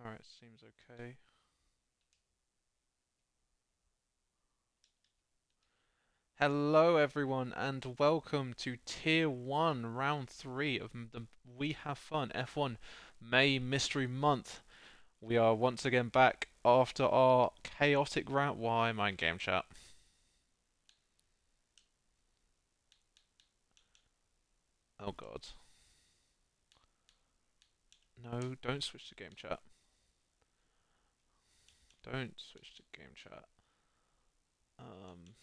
Alright, seems okay. Hello everyone and welcome to Tier 1 Round 3 of the We Have Fun F1 May Mystery Month. We are once again back after our chaotic round. Why am I in game chat? Oh god. No, don't switch to game chat. Don't switch to game chat. Um...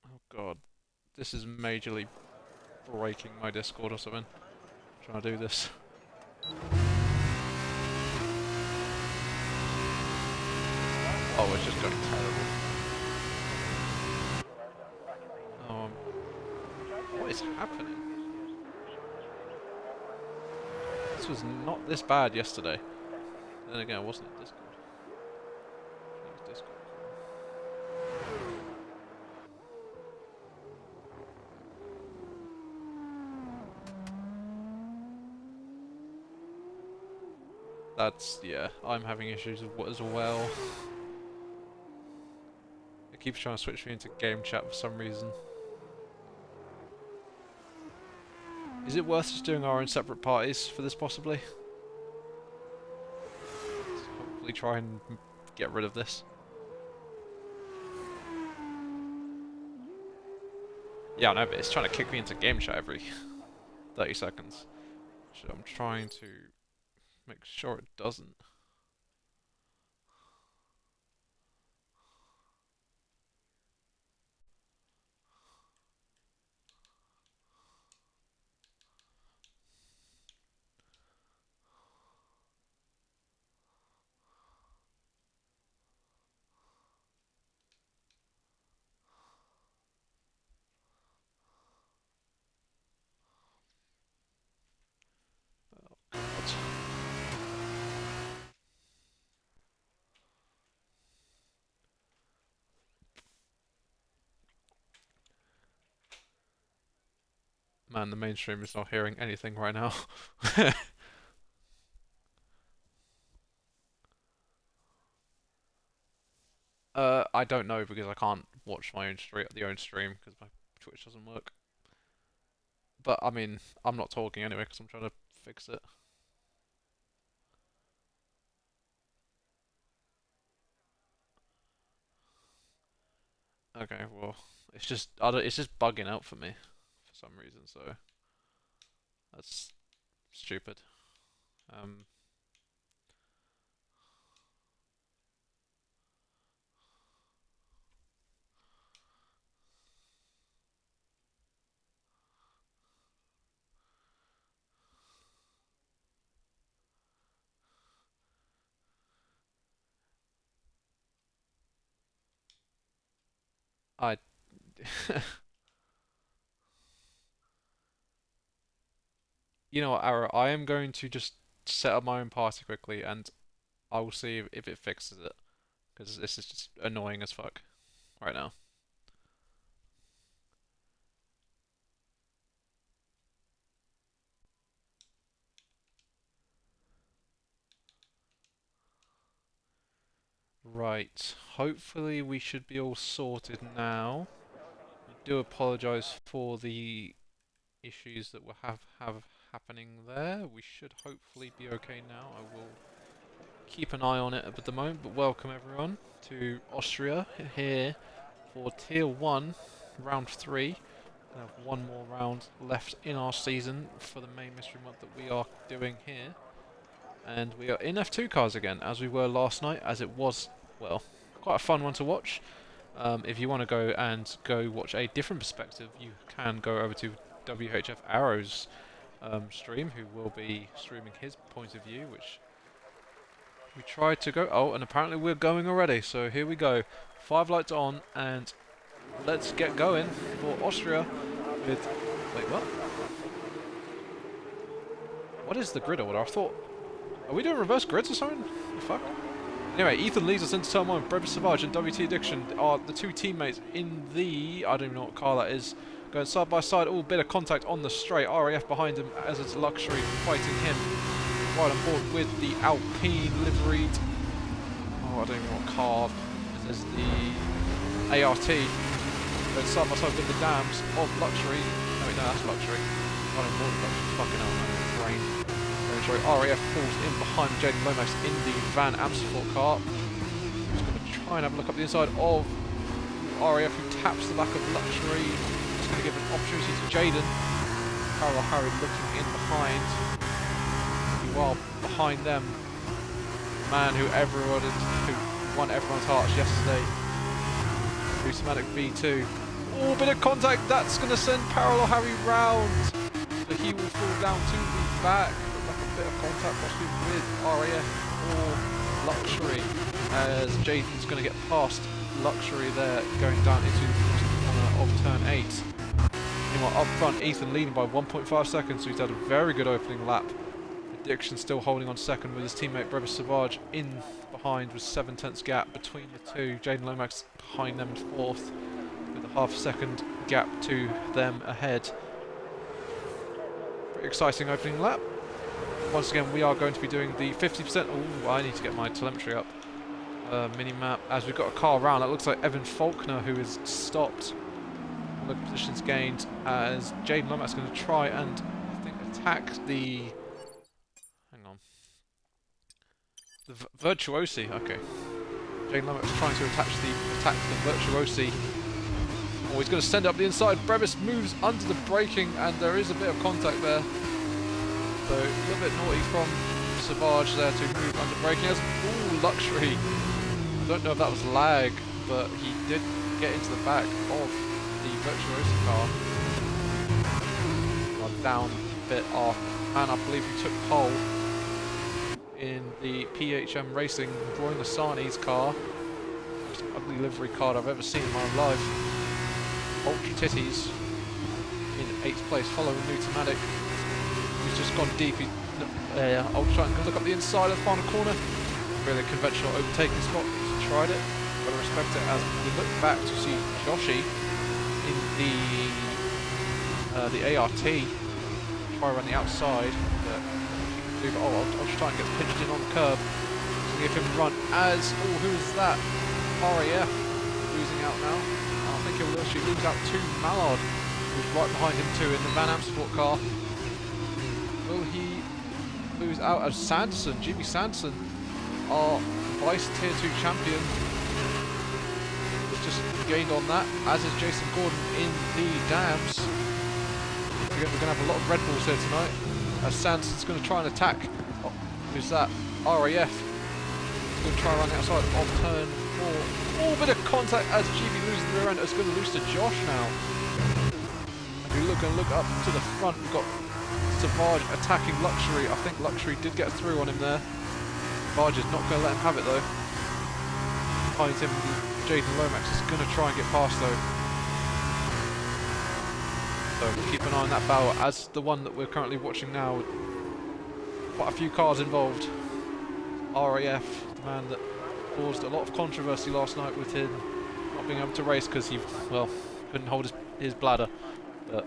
Oh god. This is majorly breaking my Discord or something. I'm trying to do this. Oh, it's just going terrible. Oh, what is happening? This was not this bad yesterday. Then again, wasn't it Discord? It was Discord. That's, yeah, I'm having issues as well. It keeps trying to switch me into game chat for some reason. Is it worth just doing our own separate parties for this, possibly? Let's hopefully try and get rid of this. Yeah, I know, but it's trying to kick me into game chat every 30 seconds. So I'm trying to make sure it doesn't. Oh, God. Man, the mainstream is not hearing anything right now. I don't know because I can't watch my own stream because my Twitch doesn't work. But I mean, I'm not talking anyway because I'm trying to fix it. Okay, well, it's just bugging out for me for some reason, so that's stupid. Um, I, you know what, Ara, I am going to just set up my own party quickly, and I will see if it fixes it, because this is just annoying as fuck right now. Right, hopefully we should be all sorted now. I do apologise for the issues that will have happening there. We should hopefully be okay now. I will keep an eye on it at the moment, but welcome everyone to Austria here for Tier 1, Round 3. We have one more round left in our season for the main mystery month that we are doing here. And we are in F2 cars again, as we were last night, as it was, well, quite a fun one to watch. If you want to go watch a different perspective, you can go over to WHF Arrow's stream, who will be streaming his point of view, which we tried to go. Oh, and apparently we're going already, so here we go. 5 lights on, and let's get going for Austria with... Wait, what? What is the grid order? I thought... Are we doing reverse grids or something? The fuck? Anyway, Ethan leads us into turn 1. Brevis Savage and WT Addiction are the two teammates in the... I don't even know what car that is. Going side by side, all bit of contact on the straight. RAF behind him as it's Luxury fighting him. Right on board with the Alpine liveried... Oh, I don't even know what car. This is the ART. Going side by side with the dams of Luxury. No, wait, no, that's Luxury. Right on board with Luxury. Fucking hell, man. Brain. Sorry, RAF falls in behind Jaden Lomax in the Van Amstelveen car. Just going to try and have a look up the inside of RAF, who taps the back of Luxury. Just going to give an opportunity to Jaden. Parallel Harry looking in behind. While behind them, the man who won everyone's hearts yesterday, Lucematic V2. Oh, bit of contact. That's going to send Parallel Harry round. So he will fall down to the back. Bit of contact possibly with RAF or Luxury, as Jaden's going to get past Luxury there, going down into the corner of turn 8. Meanwhile, up front, Ethan leading by 1.5 seconds, so he's had a very good opening lap. Addiction still holding on second with his teammate Brevis Savage in behind with 7/10 gap between the two. Jaden Lomax behind them in fourth with a half second gap to them ahead. Pretty exciting opening lap. Once again, we are going to be doing the 50%. Oh, I need to get my telemetry up. Mini-map. As we've got a car around, it looks like Evan Faulkner, who is stopped. Look, positions gained. As Jaden Lomax is going to try and, I think, attack the... Hang on. The Virtuosi. Okay. Jaden Lomax is trying to attack the Virtuosi. Oh, he's going to send it up the inside. Brevis moves under the braking, and there is a bit of contact there. So a little bit naughty from Savage there to move under braking. Ooh, Luxury. I don't know if that was lag, but he did get into the back of the Virtuosi car. Well, down a bit off. And I believe he took pole in the PHM Racing, Roy Nassani's car. Most ugly livery card I've ever seen in my life. Ultra Titties in 8th place, following Nutamatic. He's just gone deep. I'll try and look up the inside of the final corner. Really conventional overtaking spot. He's tried it. Gotta respect it as we look back to see Joshi in the ART. Try around the outside. I'll just try and get pinched in on the curb. So give him a run as... Oh, who is that? RAF losing out now. I think he'll actually lose out to Mallard, who's right behind him too in the Van Amstelveen car. Will he lose out as Sanderson, Jimmy Sanderson, our vice tier 2 champion? He's just gained on that, as is Jason Gordon in the dams. We're going to have a lot of Red Bulls here tonight, as Sanderson's going to try and attack. Oh, who's that? RAF. He's going to try around the outside of turn 4. Oh, bit of contact as GB loses the rear end. It's going to lose to Josh now. If you look up to the front, we've got Savage attacking Luxury. I think Luxury did get through on him there. Savage is not going to let him have it though. Behind him, Jaden Lomax is going to try and get past though. So keep an eye on that battle as the one that we're currently watching now. Quite a few cars involved. RAF, the man that caused a lot of controversy last night with him not being able to race because he, well, couldn't hold his bladder. But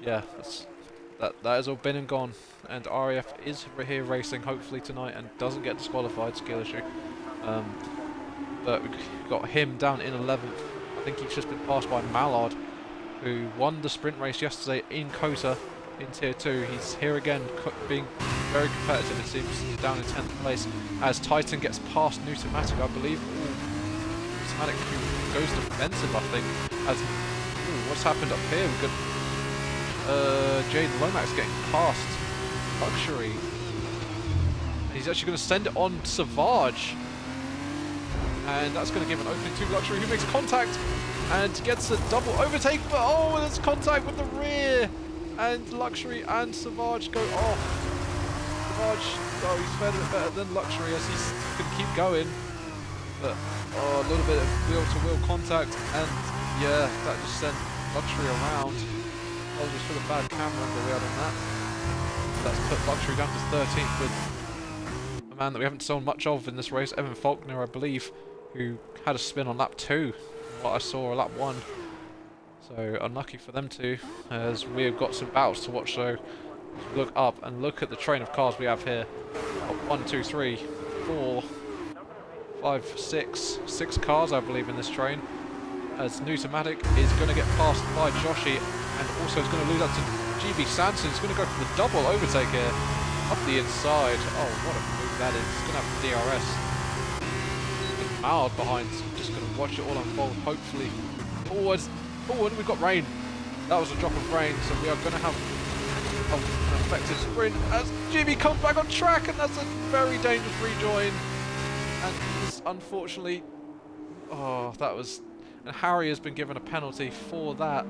yeah, that has all been and gone, and RAF is here racing hopefully tonight and doesn't get disqualified, skill issue. But we've got him down in 11th. I think he's just been passed by Mallard, who won the sprint race yesterday in Kota in Tier 2. He's here again, being very competitive it seems, down in 10th place, as Titan gets past Nutamatic, I believe. Nutamatic who goes defensive, I think, as... Ooh, what's happened up here? We've got Jaden Lomax getting past Luxury. And he's actually going to send it on Savage. And that's going to give an opening to Luxury, who makes contact and gets a double overtake. But oh, there's contact with the rear. And Luxury and Savage go off. Savage, oh, he's fared a bit better than Luxury as he's going to keep going. But Oh, a little bit of wheel-to-wheel contact, and yeah, that just sent Luxury around. Apologies for the bad camera angle we had on that. That's put Luxury down to 13th with a man that we haven't seen much of in this race, Evan Faulkner, I believe, who had a spin on lap 2, from what I saw, lap 1. So unlucky for them two, as we have got some battles to watch. So look up and look at the train of cars we have here. 1, 2, 3, 4, 5, 6 cars, I believe, in this train. As Newtomatic is going to get passed by Joshi, and also is going to lose out to GB Sanson. He's going to go for the double overtake here, up the inside. Oh, what a move that is! He's going to have DRS. With Mallard behind, just going to watch it all unfold. Hopefully, forwards. Oh, and we've got rain. That was a drop of rain, so we are going to have an effective sprint as GB comes back on track, and that's a very dangerous rejoin. And he's unfortunately, oh, that was, and Harry has been given a penalty for that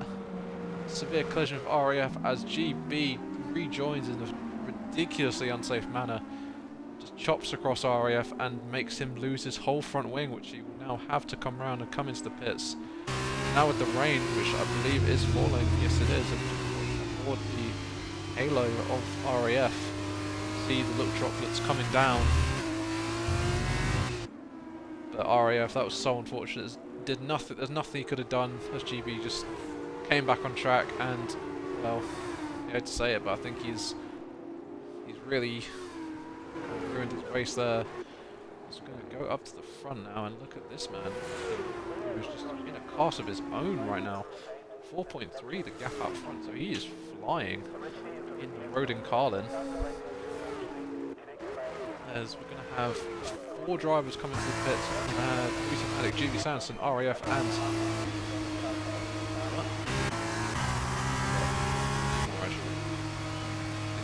severe collision with RAF as GB rejoins in a ridiculously unsafe manner. Just chops across RAF and makes him lose his whole front wing, which he will now have to come around and come into the pits. Now with the rain, which I believe is falling, yes it is, and aboard the halo of RAF, see the little droplets coming down. But RAF, that was so unfortunate. Did nothing. There's nothing he could have done as GB just came back on track, and well, I hate to say it, but I think he's really ruined his race there. He's going to go up to the front now and look at this man. Who's just in a class of his own right now. 4.3 the gap out front, so he is flying in Rodin Carlin. As we're going to have 4 drivers coming to the pits. Newtomatic, GB Sanson, RAF, and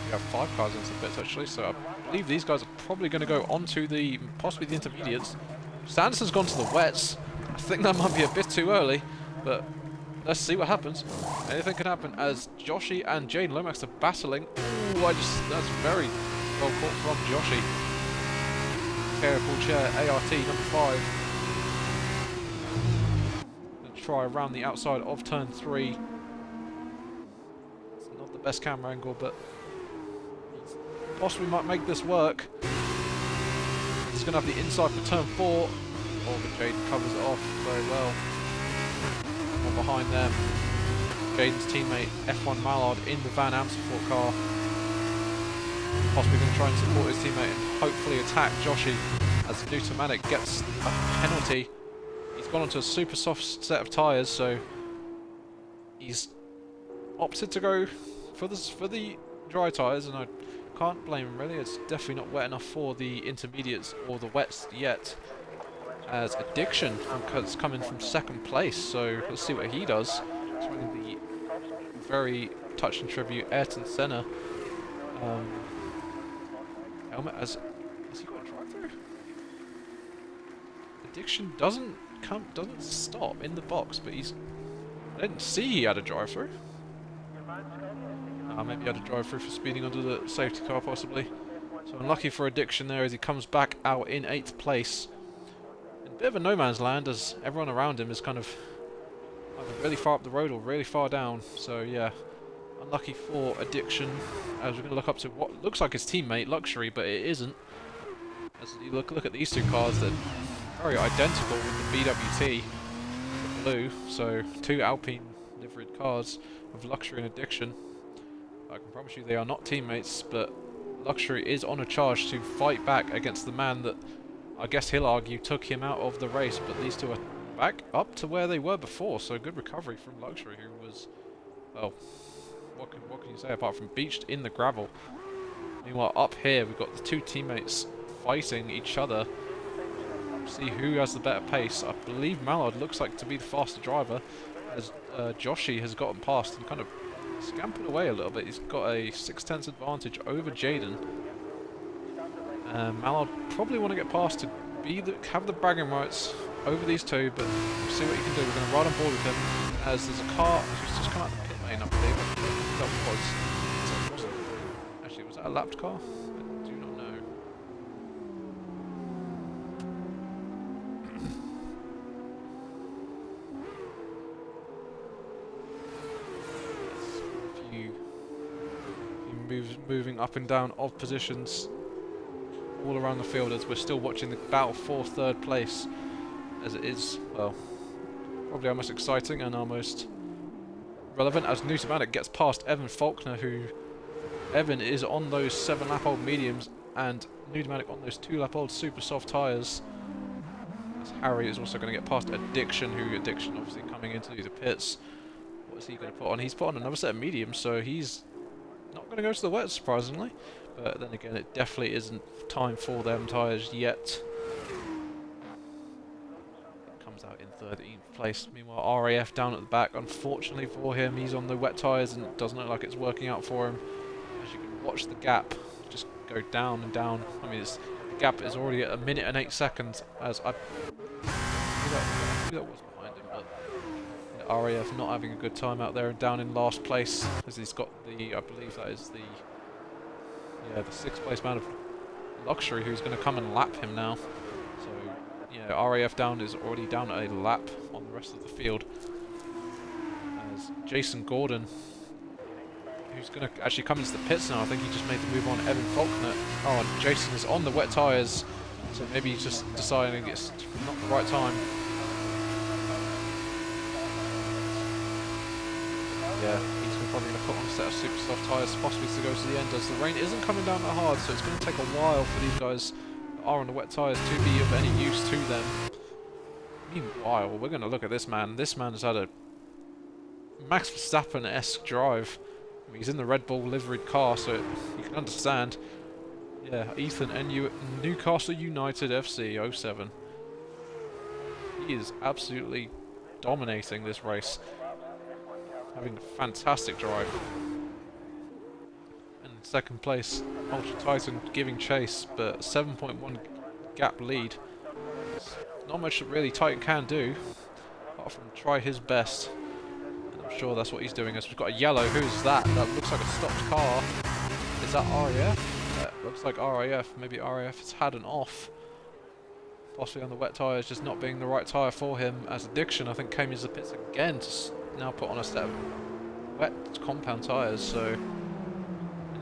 we have 5 cars into the pits actually, so I believe these guys are probably going to go on to the possibly the intermediates. Sanderson's gone to the wets. I think that might be a bit too early, but let's see what happens. Anything can happen as Joshi and Jaden Lomax are battling. Ooh, that's very well caught from Joshi. Careful chair, ART number 5. And try around the outside of turn 3. It's not the best camera angle, but possibly might make this work. It's going to have the inside for turn 4. Oh, but Jaden covers it off very well. One behind them, Jaden's teammate F1 Mallard in the Van Amersfoort car. Possibly going to try and support his teammate and hopefully attack Joshi as Newtomatic gets a penalty. He's gone onto a super soft set of tyres, so he's opted to go for the dry tyres, and I can't blame him really. It's definitely not wet enough for the intermediates or the wets yet. As Addiction is coming from 2nd place, so let's see what he does. He's running the very touching tribute Ayrton Senna helmet. Has he got a drive-through? Addiction doesn't stop in the box, but I didn't see he had a drive-through. Maybe he had a drive-through for speeding under the safety car, possibly. So unlucky for Addiction there as he comes back out in 8th place. Bit of a no man's land as everyone around him is kind of either really far up the road or really far down. So yeah, unlucky for Addiction as we're going to look up to what looks like his teammate Luxury, but it isn't. As you look at these 2 cars, they're very identical with the BWT, the blue. So 2 Alpine liveried cars of Luxury and Addiction. I can promise you they are not teammates, but Luxury is on a charge to fight back against the man that I guess he'll argue took him out of the race, but these 2 are back up to where they were before, so good recovery from Luxury, who was, well, what can you say apart from beached in the gravel. Meanwhile, up here we've got the 2 teammates fighting each other. See who has the better pace. I believe Mallard looks like to be the faster driver, as Joshi has gotten past and kind of scampered away a little bit. He's got a 6/10 advantage over Jaden. Mallard probably want to get past to have the bragging rights over these 2, but we'll see what he can do. We're going to ride on board with him as there's a car who's just come out of the pit lane, I believe. That was. Actually, was that a lapped car? I do not know. moving up and down of positions all around the field as we're still watching the battle for third place, as it is, well, probably our most exciting and our most relevant, as Nutomatic gets past Evan Faulkner, who Evan is on those 7-lap-old mediums and Nutomatic on those 2-lap-old super soft tyres. As Harry is also going to get past Addiction, who Addiction obviously coming into the pits. What is he going to put on? He's put on another set of mediums, so he's not going to go to the wet, surprisingly. But then again, it definitely isn't time for them tyres yet. Comes out in 13th place. Meanwhile, RAF down at the back. Unfortunately for him, he's on the wet tyres and it doesn't look like it's working out for him. As you can watch the gap just go down and down. I mean, the gap is already at 1 minute and 8 seconds. As I that was behind him, but RAF not having a good time out there and down in last place, as he's got the, I believe that is the 6th place man of Luxury, who's going to come and lap him now. So yeah, RAF down is already down a lap on the rest of the field. As Jason Gordon, who's going to actually come into the pits now, I think he just made the move on Evan Faulkner. Oh, and Jason is on the wet tyres, so maybe he's just deciding it's not the right time. Yeah, he's probably going to put on a set of super soft tyres, possibly to go to the end, as the rain isn't coming down that hard, so it's going to take a while for these guys that are on the wet tyres to be of any use to them. Meanwhile, we're going to look at this man. This man has had a Max Verstappen-esque drive. I mean, he's in the Red Bull liveried car, so you can understand. Yeah, Ethan NU Newcastle United FC 07. He is absolutely dominating this race. Having a fantastic drive. And in second place, Ultra Titan giving chase, but 7.1 gap lead. There's not much that really Titan can do, apart from try his best. And I'm sure that's what he's doing, as we've got a yellow. Who's that? That looks like a stopped car. Is that RAF? That looks like RAF. Maybe RAF has had an off. Possibly on the wet tyres, just not being the right tyre for him. As Addiction, I think, came into the pits again to now put on a set of wet compound tyres, so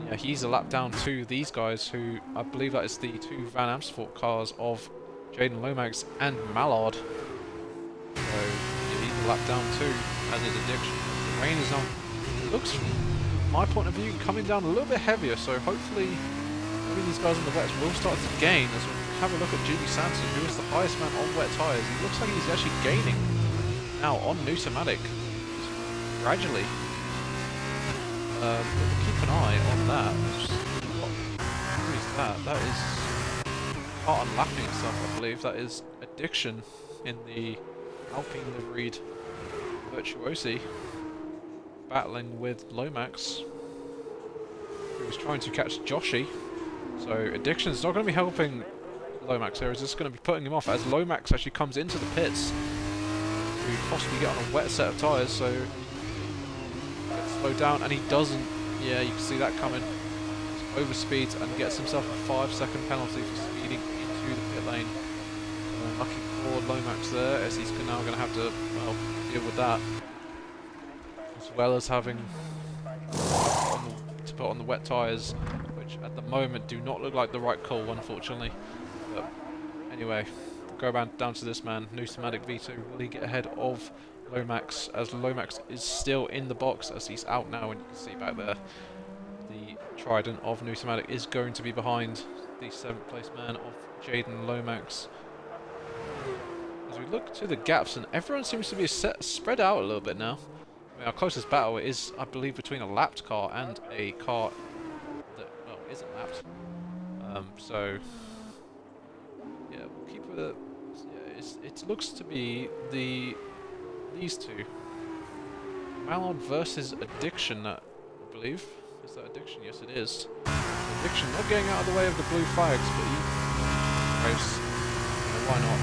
yeah, he's a lap down to these guys, who I believe that is the 2 Van Amersfoort cars of Jaden Lomax and Mallard. So yeah, he's a lap down too, as is Addiction. The rain is now, it looks from my point of view, coming down a little bit heavier, so hopefully maybe these guys on the wets will start to gain. As we have a look at Jimmy Sanson, who is the highest man on wet tyres. It looks like he's actually gaining now on Nutomatic. Gradually. Keep an eye on that. Who is that? That is Carton lapping itself, I believe. That is Addiction in the Alpine liveried Virtuosi, battling with Lomax, who's trying to catch Joshi. So Addiction's not going to be helping Lomax here. It's just going to be putting him off, as Lomax actually comes into the pits to possibly get on a wet set of tyres. So slow down, and he doesn't. Yeah, you can see that coming. Overspeeds and gets himself a 5-second penalty for speeding into the pit lane. Lucky for Lomax there, as he's now going to have to, well, deal with that, as well as having to put on the wet tyres, which at the moment do not look like the right call, unfortunately. But anyway, go down to this man, Nutomatic V2. Will he get ahead of Lomax, as Lomax is still in the box, as he's out now, and you can see back there the Trident of Nutomatic is going to be behind the 7th place man of Jaden Lomax. As we look to the gaps, and everyone seems to be spread out a little bit now. I mean, our closest battle is, I believe, between a lapped car and a car that, well, isn't lapped. So yeah, we'll keep with it. Yeah, it looks to be these two. Mallard versus Addiction, I believe. Is that Addiction? Yes, it is. Addiction not getting out of the way of the blue flags, but he race. Why not?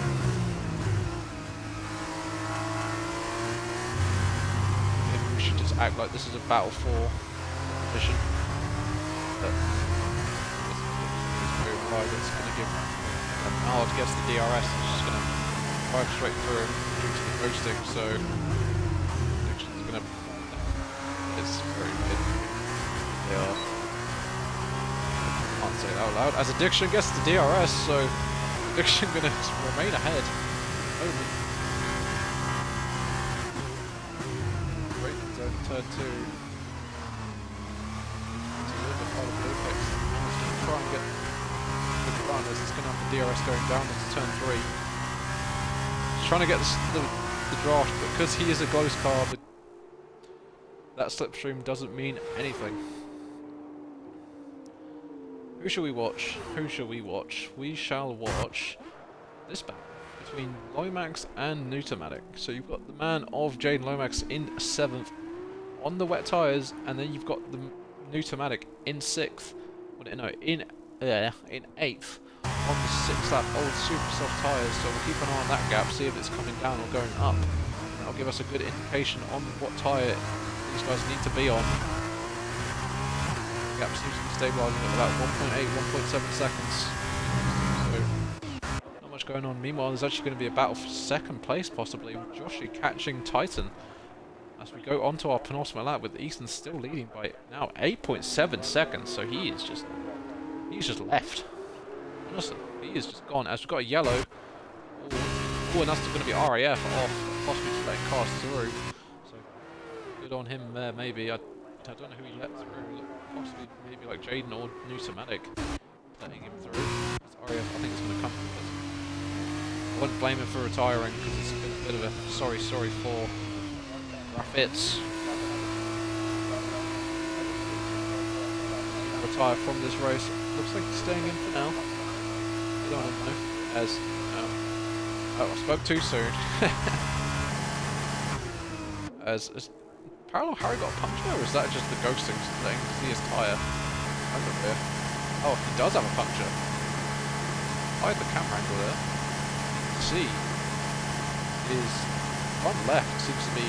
Maybe we should just act like this is a battle for position. But it's very wide. It's going to give Mallard gets the DRS. It's just going to drive straight through due to the ghosting, so Addiction's gonna. It's very mid. They are. it out loud. As Addiction gets the DRS, so Addiction going to remain ahead. Only. Break zone turn 2. It's a little bit harder for Apex. He's going to try and get a good run as it's going to have the DRS going down into turn 3. He's trying to get the draft, but because he is a close car, that slipstream doesn't mean anything. Who shall we watch? Who shall we watch? We shall watch this battle between Lomax and Nutomatic. So you've got the man of Jaden Lomax in 7th on the wet tyres, and then you've got the Nutomatic in 6th. Well, no, in 8th on the 6th lap old super soft tyres. So we'll keep an eye on that gap, see if it's coming down or going up. That'll give us a good indication on what tyre these guys need to be on. The gap seems to be stabilising at about 1.8, 1.7 seconds. So, not much going on. Meanwhile, there's actually going to be a battle for 2nd place, possibly, with Joshi catching Titan. As we go on to our penultimate lap, with Ethan still leading by now 8.7 seconds. So he's just left. Honestly, he is just gone. As we've got a yellow. Oh, and that's going to be RAF off, possibly just letting cars through. So, good on him there, maybe. I don't know who he let through. Possibly maybe like Jaden or Nutomatic letting him through. It's RAF, I think it's going to come from this. I wouldn't blame him for retiring because it's been a bit of a sorry for Raffits. Retire from this race. Looks like he's staying in for now. Good on him though. As oh, I spoke too soon. as Parallel Harry got a puncture, or is that just the ghosting thing? See his tyre. I don't know. Oh, he does have a puncture. Hide the camera angle there. See, his front left seems to be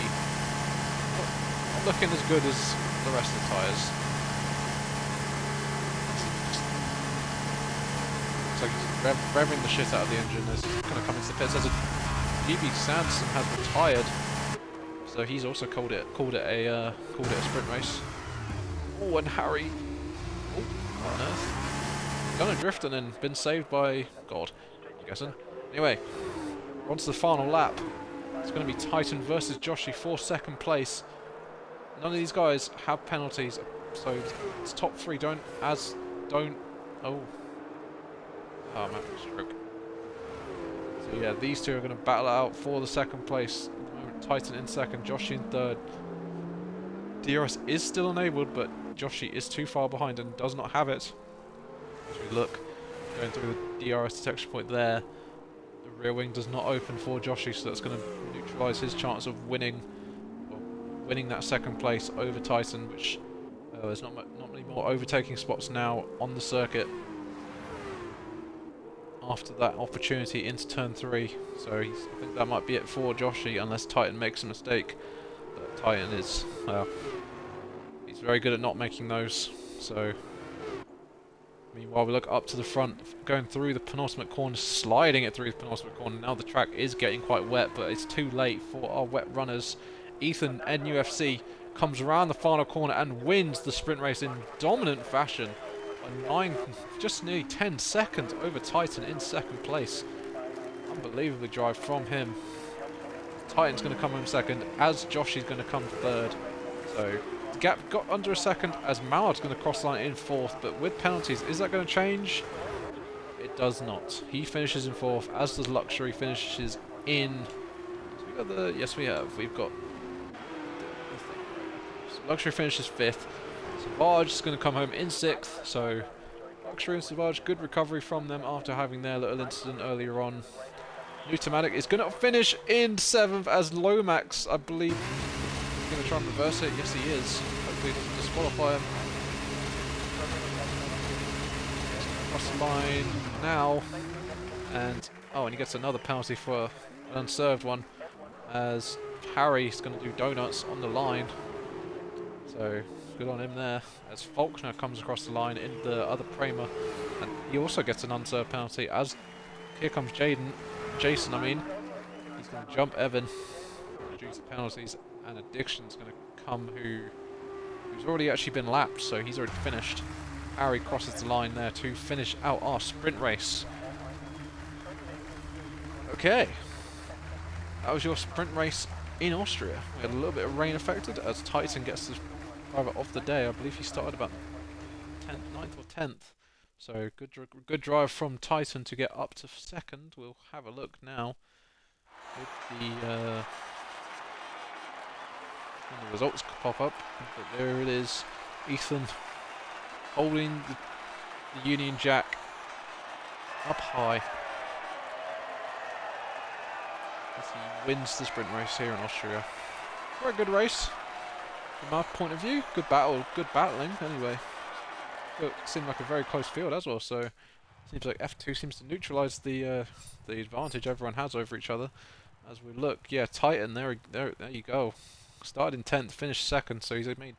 not looking as good as the rest of the tyres. Looks like he's revving the shit out of the engine as he's going to come into the pits. As GB Sanderson has retired. So he's also called it a sprint race. Oh, and Harry. Oh, what on earth? Gonna drift and then been saved by God, I'm guessing. Anyway, we're on to the final lap. It's going to be Titan versus Joshi for 2nd place. None of these guys have penalties, so it's top 3 don't. Oh, I'm having a stroke. So yeah, these two are going to battle out for the 2nd place. Titan in 2nd, Joshi in 3rd. DRS is still enabled, but Joshi is too far behind and does not have it. As we look, going through the DRS detection point there, the rear wing does not open for Joshi, so that's going to neutralise his chance of winning that 2nd place over Titan, which there's not many more overtaking spots now on the circuit after that opportunity into turn 3. So I think that might be it for Joshi, unless Titan makes a mistake. But Titan is, he's very good at not making those. So meanwhile, we look up to the front, going through the penultimate corner, sliding it through the penultimate corner. Now the track is getting quite wet, but it's too late for our wet runners. Ethan NUFC comes around the final corner and wins the sprint race in dominant fashion. 9, just nearly 10 seconds over Titan in 2nd place. Unbelievably drive from him. Titan's going to come home 2nd, as Joshi's going to come 3rd. So the gap got under a 2nd, as Mallard's going to cross the line in 4th. But with penalties, is that going to change? It does not. He finishes in 4th, as does Luxury finishes in. So we got the, yes, we have. We've got Luxury finishes 5th. Savage is going to come home in 6th, so Luxury and Savage, good recovery from them after having their little incident earlier on. Nutomatic is going to finish in 7th as Lomax, I believe, is going to try and reverse it. Yes, he is. Hopefully he doesn't disqualify him. Across the line now, and he gets another penalty for an unserved one, as Harry is going to do donuts on the line. So good on him there, as Faulkner comes across the line in the other Prema, and he also gets an unserved penalty, as here comes Jason, he's going to jump Evan due to penalties, and Addiction's going to come, who's already actually been lapped, so he's already finished. Harry crosses the line there to finish out our sprint race. Okay, that was your sprint race in Austria. We had a little bit of rain affected as Titan gets the driver of the day. I believe he started about 9th or 10th. So good drive from Titan to get up to second. We'll have a look now with the when the results pop up. But there it is, Ethan holding the Union Jack up high as he wins the sprint race here in Austria. Very good race from our point of view. Good battling anyway. It seemed like a very close field as well, so it seems like F2 seems to neutralise the advantage everyone has over each other. As we look, yeah, Titan, there you go. Started in 10th, finished second, so he's made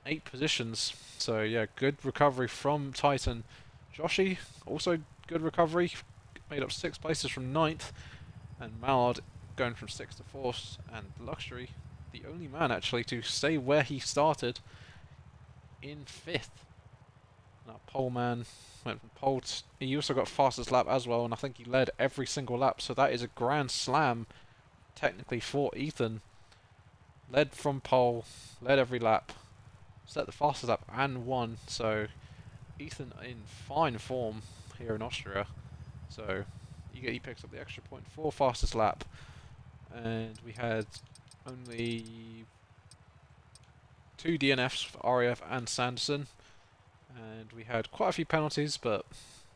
8 positions. So yeah, good recovery from Titan. Joshi, also good recovery, made up 6 places from 9th, and Mallard going from 6th to 4th, and Luxury, the only man actually to stay where he started in 5th. Now Poleman went from pole he also got fastest lap as well, and I think he led every single lap, so that is a grand slam technically for Ethan. Led from pole, led every lap, set the fastest lap and won, so Ethan in fine form here in Austria. So he picks up the extra point for fastest lap, and we had only 2 DNFs for RAF and Sanderson. And we had quite a few penalties, but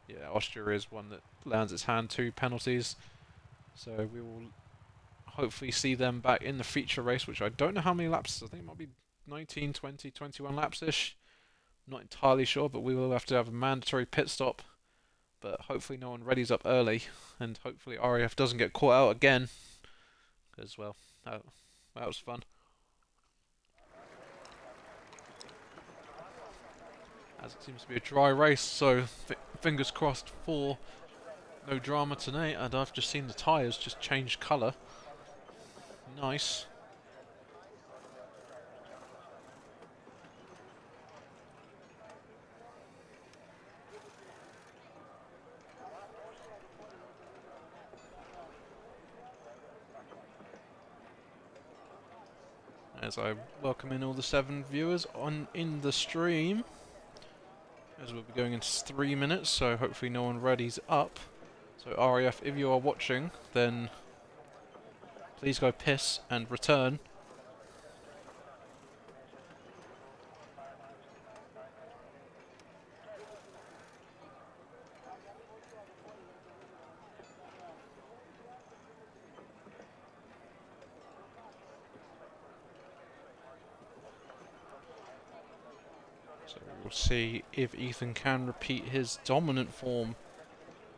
yeah, Austria is one that lands its hand 2 penalties. So we will hopefully see them back in the feature race, which I don't know how many laps. I think it might be 19, 20, 21 laps-ish. Not entirely sure, but we will have to have a mandatory pit stop. But hopefully no one readies up early, and hopefully RAF doesn't get caught out again. Because, well, that was fun. As it seems to be a dry race, so fingers crossed for no drama tonight. And I've just seen the tyres just change colour. Nice. As I welcome in all the 7 viewers in the stream. As we'll be going into 3 minutes, so hopefully no one readies up. So RAF, if you are watching, then please go piss and return. So we'll see if Ethan can repeat his dominant form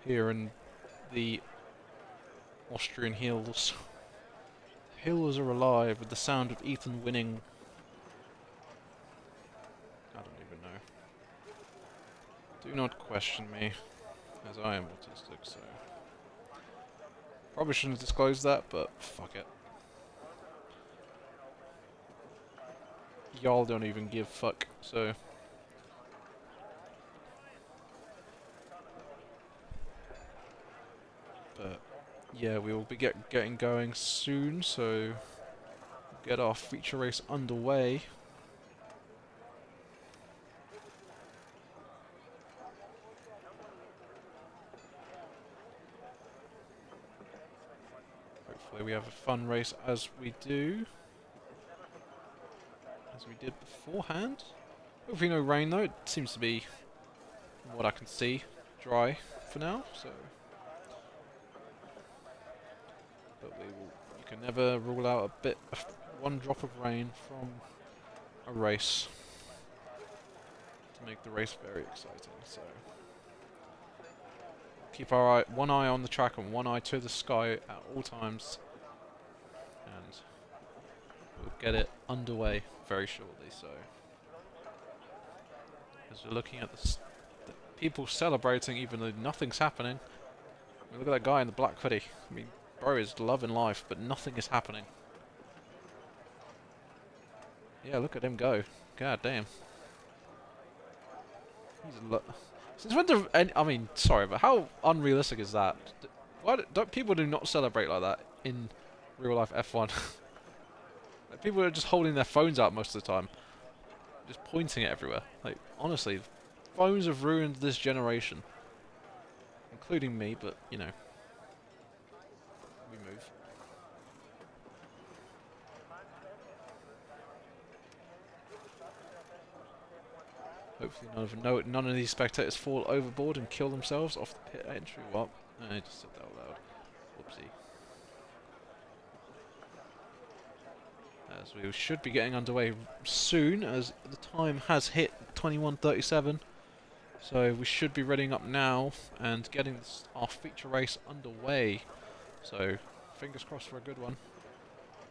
here in the Austrian hills. Hills are alive with the sound of Ethan winning. I don't even know. Do not question me, as I am autistic, so... Probably shouldn't have disclosed that, but fuck it. Y'all don't even give fuck, so... But yeah, we will be getting going soon, so get our feature race underway. Hopefully we have a fun race as we do. As we did beforehand. Hopefully no rain though, it seems to be, from what I can see, dry for now, so... But you can never rule out one drop of rain from a race to make the race very exciting. So keep our one eye on the track and one eye to the sky at all times, and we'll get it underway very shortly. So as we're looking at the people celebrating, even though nothing's happening. I mean, look at that guy in the black hoodie. I mean, bro is loving life, but nothing is happening. Yeah, look at him go. God damn. Since when do... I mean, sorry, but how unrealistic is that? Why don't people do not celebrate like that in real life F1? Like, people are just holding their phones out most of the time. Just pointing it everywhere. Like, honestly, phones have ruined this generation. Including me, but, you know. We move. Hopefully none of these spectators fall overboard and kill themselves off the pit entry. What? I just said that out loud. Whoopsie. As we should be getting underway soon, as the time has hit 21:37. So we should be readying up now and getting our feature race underway. So fingers crossed for a good one.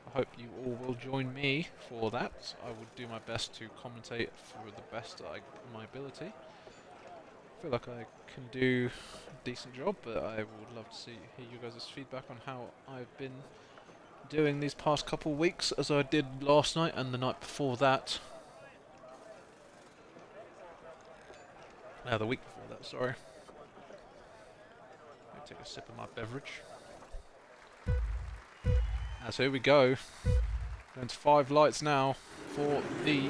I hope you all will join me for that. I will do my best to commentate for the best of my ability. I feel like I can do a decent job, but I would love to hear you guys' feedback on how I've been doing these past couple of weeks, as I did last night and the night before that. The week before that, sorry. Let me take a sip of my beverage. So here we go. Going to 5 lights now for the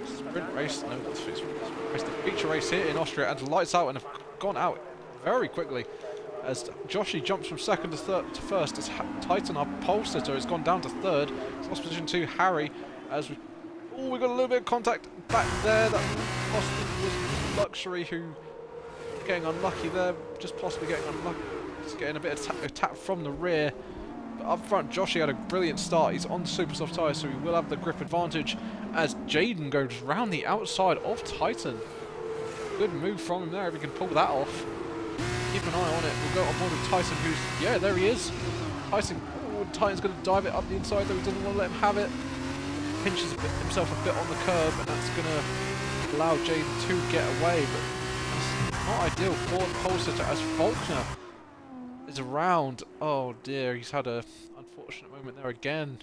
sprint race. No, that's the sprint race. The feature race here in Austria, and the lights out and have gone out very quickly. As Joshi jumps from second to first, as Titan, our pole sitter, has gone down to third. It's lost position 2, Harry, as we... Oh, we got a little bit of contact back there. That possibly was Luxury, who getting unlucky there. Just possibly getting unlucky. Just getting a bit of tap from the rear. But up front, Joshi had a brilliant start. He's on super soft tyres, so he will have the grip advantage as Jaden goes round the outside of Titan. Good move from him there if he can pull that off. Keep an eye on it. We'll go on board with Tyson, who's... Yeah, there he is. Titan's going to dive it up the inside, though he doesn't want to let him have it. Pinches himself a bit on the curb, and that's going to allow Jaden to get away. But that's not ideal for the pole sitter, as Faulkner is around. Oh dear, he's had a unfortunate moment there again,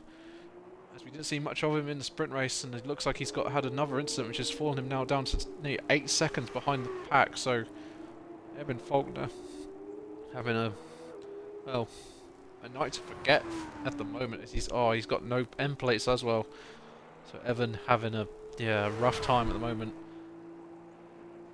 as we didn't see much of him in the sprint race, and it looks like he's had another incident which has fallen him now down to nearly 8 seconds behind the pack. So Evan Faulkner having a night to forget at the moment, as he's got no end plates as well. So Evan having a rough time at the moment.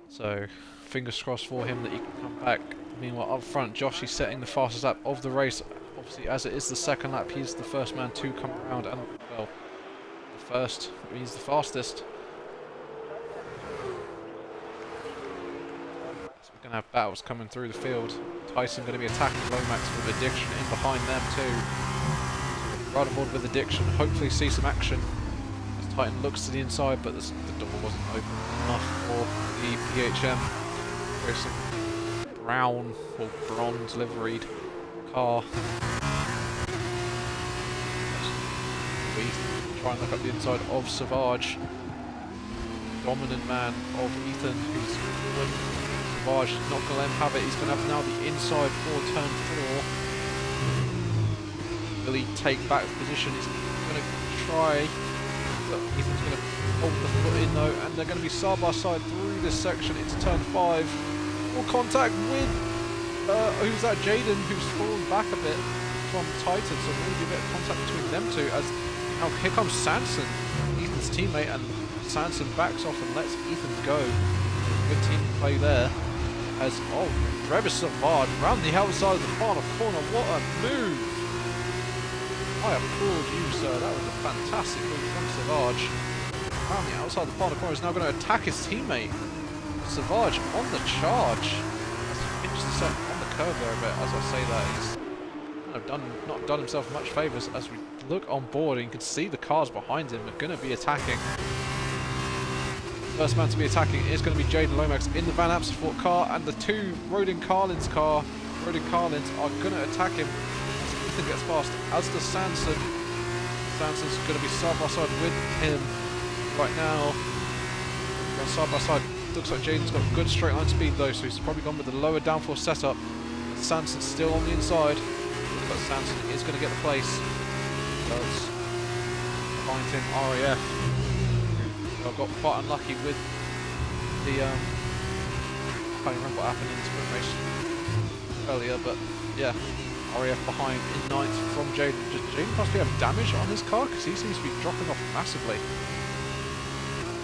So fingers crossed for him that he can come back. Meanwhile, up front, Josh is setting the fastest lap of the race. Obviously, as it is the second lap, he's the first man to come around, and, well, the first means the fastest. So we're going to have battles coming through the field. Tyson going to be attacking Lomax with Addiction in behind them too. Right on board with Addiction, hopefully see some action. As Titan looks to the inside, but the door wasn't open enough for the PHM. There's some brown or bronze liveried car. We try and look up the inside of Savage. Dominant man of Ethan, who's Savage is not going to let him have it. He's going to have now the inside for turn 4. Will he take back the position? He's going to try. But Ethan's going to hold the foot in though, and they're going to be side by side through this section into turn 5. Contact with who's that? Jaden, who's fallen back a bit from Titan, so maybe a bit of contact between them two. As now here comes Sanson, Ethan's teammate, and Sanson backs off and lets Ethan go. Good team play there. As Travis Savard round the outside of the final corner. What a move! I applaud you, sir. That was a fantastic move from Savage. Round the outside of the final corner, is now going to attack his teammate. Savage on the charge. As he pinches himself on the curve there a bit. As I say that, he's kind of not done himself much favours. As we look on board, and you can see the cars behind him are going to be attacking. First man to be attacking is going to be Jaden Lomax in the Van Apselfort car, and the two Rodin Carlins car. Rodin Carlins are going to attack him as Ethan gets past. As does Sanson. Sanson's going to be side by side with him right now. Going side by side. Looks like Jaden's got good straight line speed though, so he's probably gone with the lower downforce setup. Sanson's still on the inside. Looks like Sanson is going to get the place. Does find him RAF. I got quite unlucky with the can't even remember what happened in the sprint race earlier, but yeah, RAF behind in 9th from Jaden. Jaden must be having damage on his car because he seems to be dropping off massively.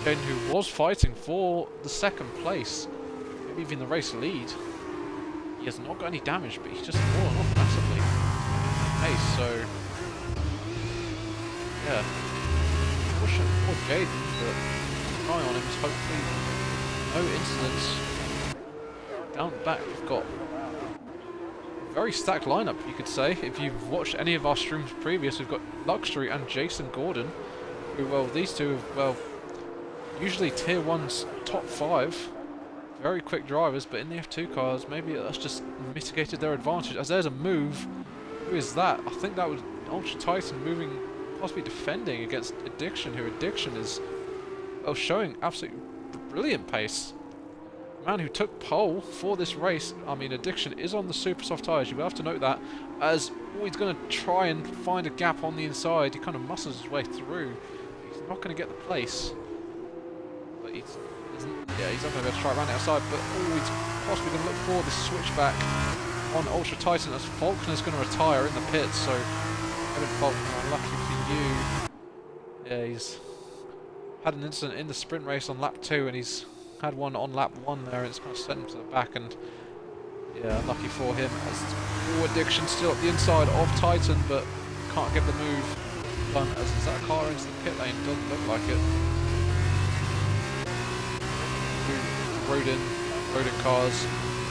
Jaden, who was fighting for the 2nd place, maybe even the race lead, he has not got any damage, but he's just fallen off massively. Hey, so yeah, pushing for Jaden, but an eye on him is hopefully no incidents. Down the back, we've got a very stacked lineup, you could say. If you've watched any of our streams previous, we've got Luxury and Jason Gordon, who, well, these two, well, usually tier 1's top 5, very quick drivers, but in the F2 cars, maybe that's just mitigated their advantage. As there's a move, who is that? I think that was Ultra Titan moving, possibly defending against Addiction, who Addiction is, well, showing absolutely brilliant pace. Man who took pole for this race. I mean, Addiction is on the super soft tyres. You will have to note that, as he's going to try and find a gap on the inside. He kind of muscles his way through. He's not going to get the place, but he's not going to be able to try around the outside. But he's possibly going to look for the switchback on Ultra Titan, as Faulkner's going to retire in the pits. So, Evan Faulkner, unlucky for you. Yeah, he's had an incident in the sprint race on lap 2, and he's had one on lap 1 there, and it's kind of sent him to the back, and yeah, lucky for him, as Addiction still at the inside of Titan, but can't get the move done, as is that car into the pit lane? Doesn't look like it. Rodin cars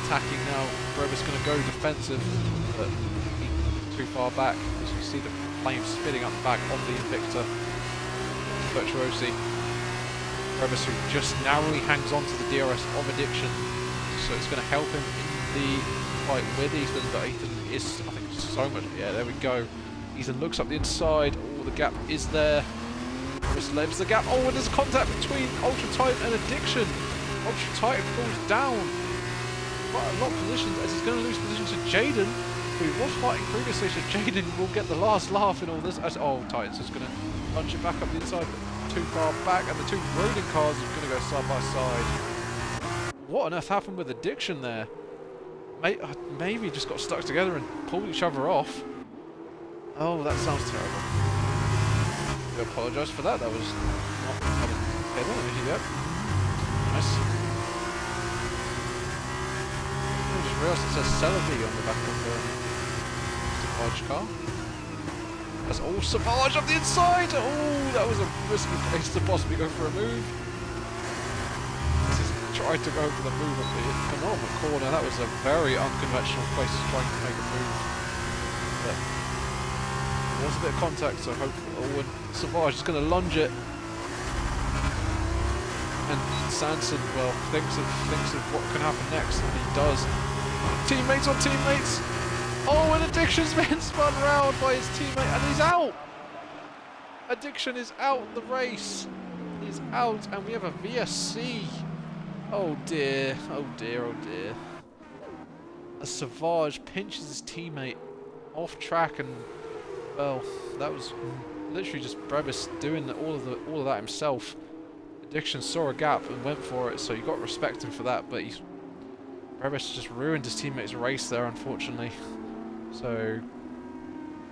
attacking now. Brevis going to go defensive, but too far back, as you see the flames spitting up the back of the Invicta. Virtuosi. Brevis, who just narrowly hangs on to the DRS of Addiction, so it's going to help him in the fight with Ethan, but Ethan is, I think, so much. Yeah, there we go. Ethan looks up the inside. Oh, the gap is there. Brevis leaves the gap. Oh, and there's contact between Ultra Titan and Addiction. Ultra Titan falls down quite a lot of positions, as he's going to lose position to Jaden, who was fighting previously, so Jaden will get the last laugh in all this. As, oh, Titan's just going to punch it back up the inside, but too far back, and the two Rodin cars are going to go side by side. What on earth happened with Addiction there? Maybe just got stuck together and pulled each other off. Oh, that sounds terrible. I apologise for that. That was not head. Yep. Nice. I just realised it says Celebi on the back of the Savage car. That's all Savage up the inside! Oh, that was a risky place to possibly go for a move. This is tried to go for the move at the phenomenal corner. That was a very unconventional place to try to make a move. But there was a bit of contact, so hopefully, oh, and Savage is going to lunge it. And Sanson, well, thinks of what can happen next, and he does. Teammates on teammates! Oh, and Addiction's been spun round by his teammate, and he's out! Addiction is out the race. He's out, and we have a VSC. Oh dear, oh dear, oh dear. As Savage pinches his teammate off track, and well, that was literally just Brevis doing all of that himself. Addiction saw a gap and went for it, so you got to respect him for that, but Brevis just ruined his teammate's race there, unfortunately. So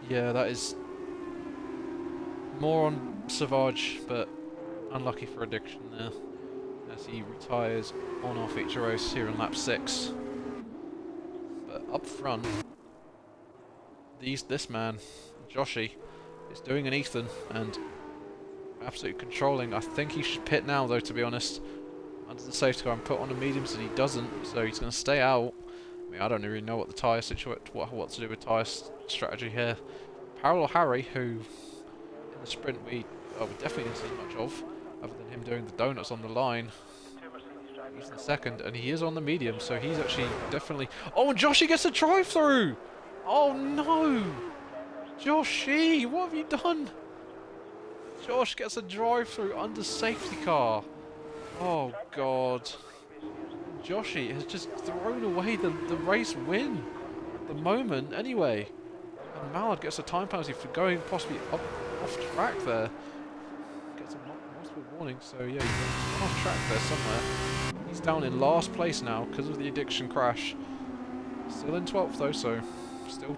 yeah, that is more on Savage, but unlucky for Addiction there, as he retires on our feature race here in lap 6. But up front, this man, Joshi, is doing an Ethan and absolutely controlling. I think he should pit now, though, to be honest. Under the safety car and put on a medium, so he doesn't, so he's going to stay out. I mean, I don't really know what the tyre situation, what to do with tyre strategy here. Parallel Harry, who in the sprint we definitely didn't see much of, other than him doing the donuts on the line. He's in second, and he is on the medium, so he's actually definitely... Oh, and Joshi gets a drive-through! Oh no! Joshi, what have you done? Josh gets a drive-through under safety car. Oh god. Joshi has just thrown away the race win at the moment anyway. And Mallard gets a time penalty for going possibly off track there. Gets a multiple warning, so yeah, he's off track there somewhere. He's down in last place now because of the addiction crash. Still in 12th though, so still.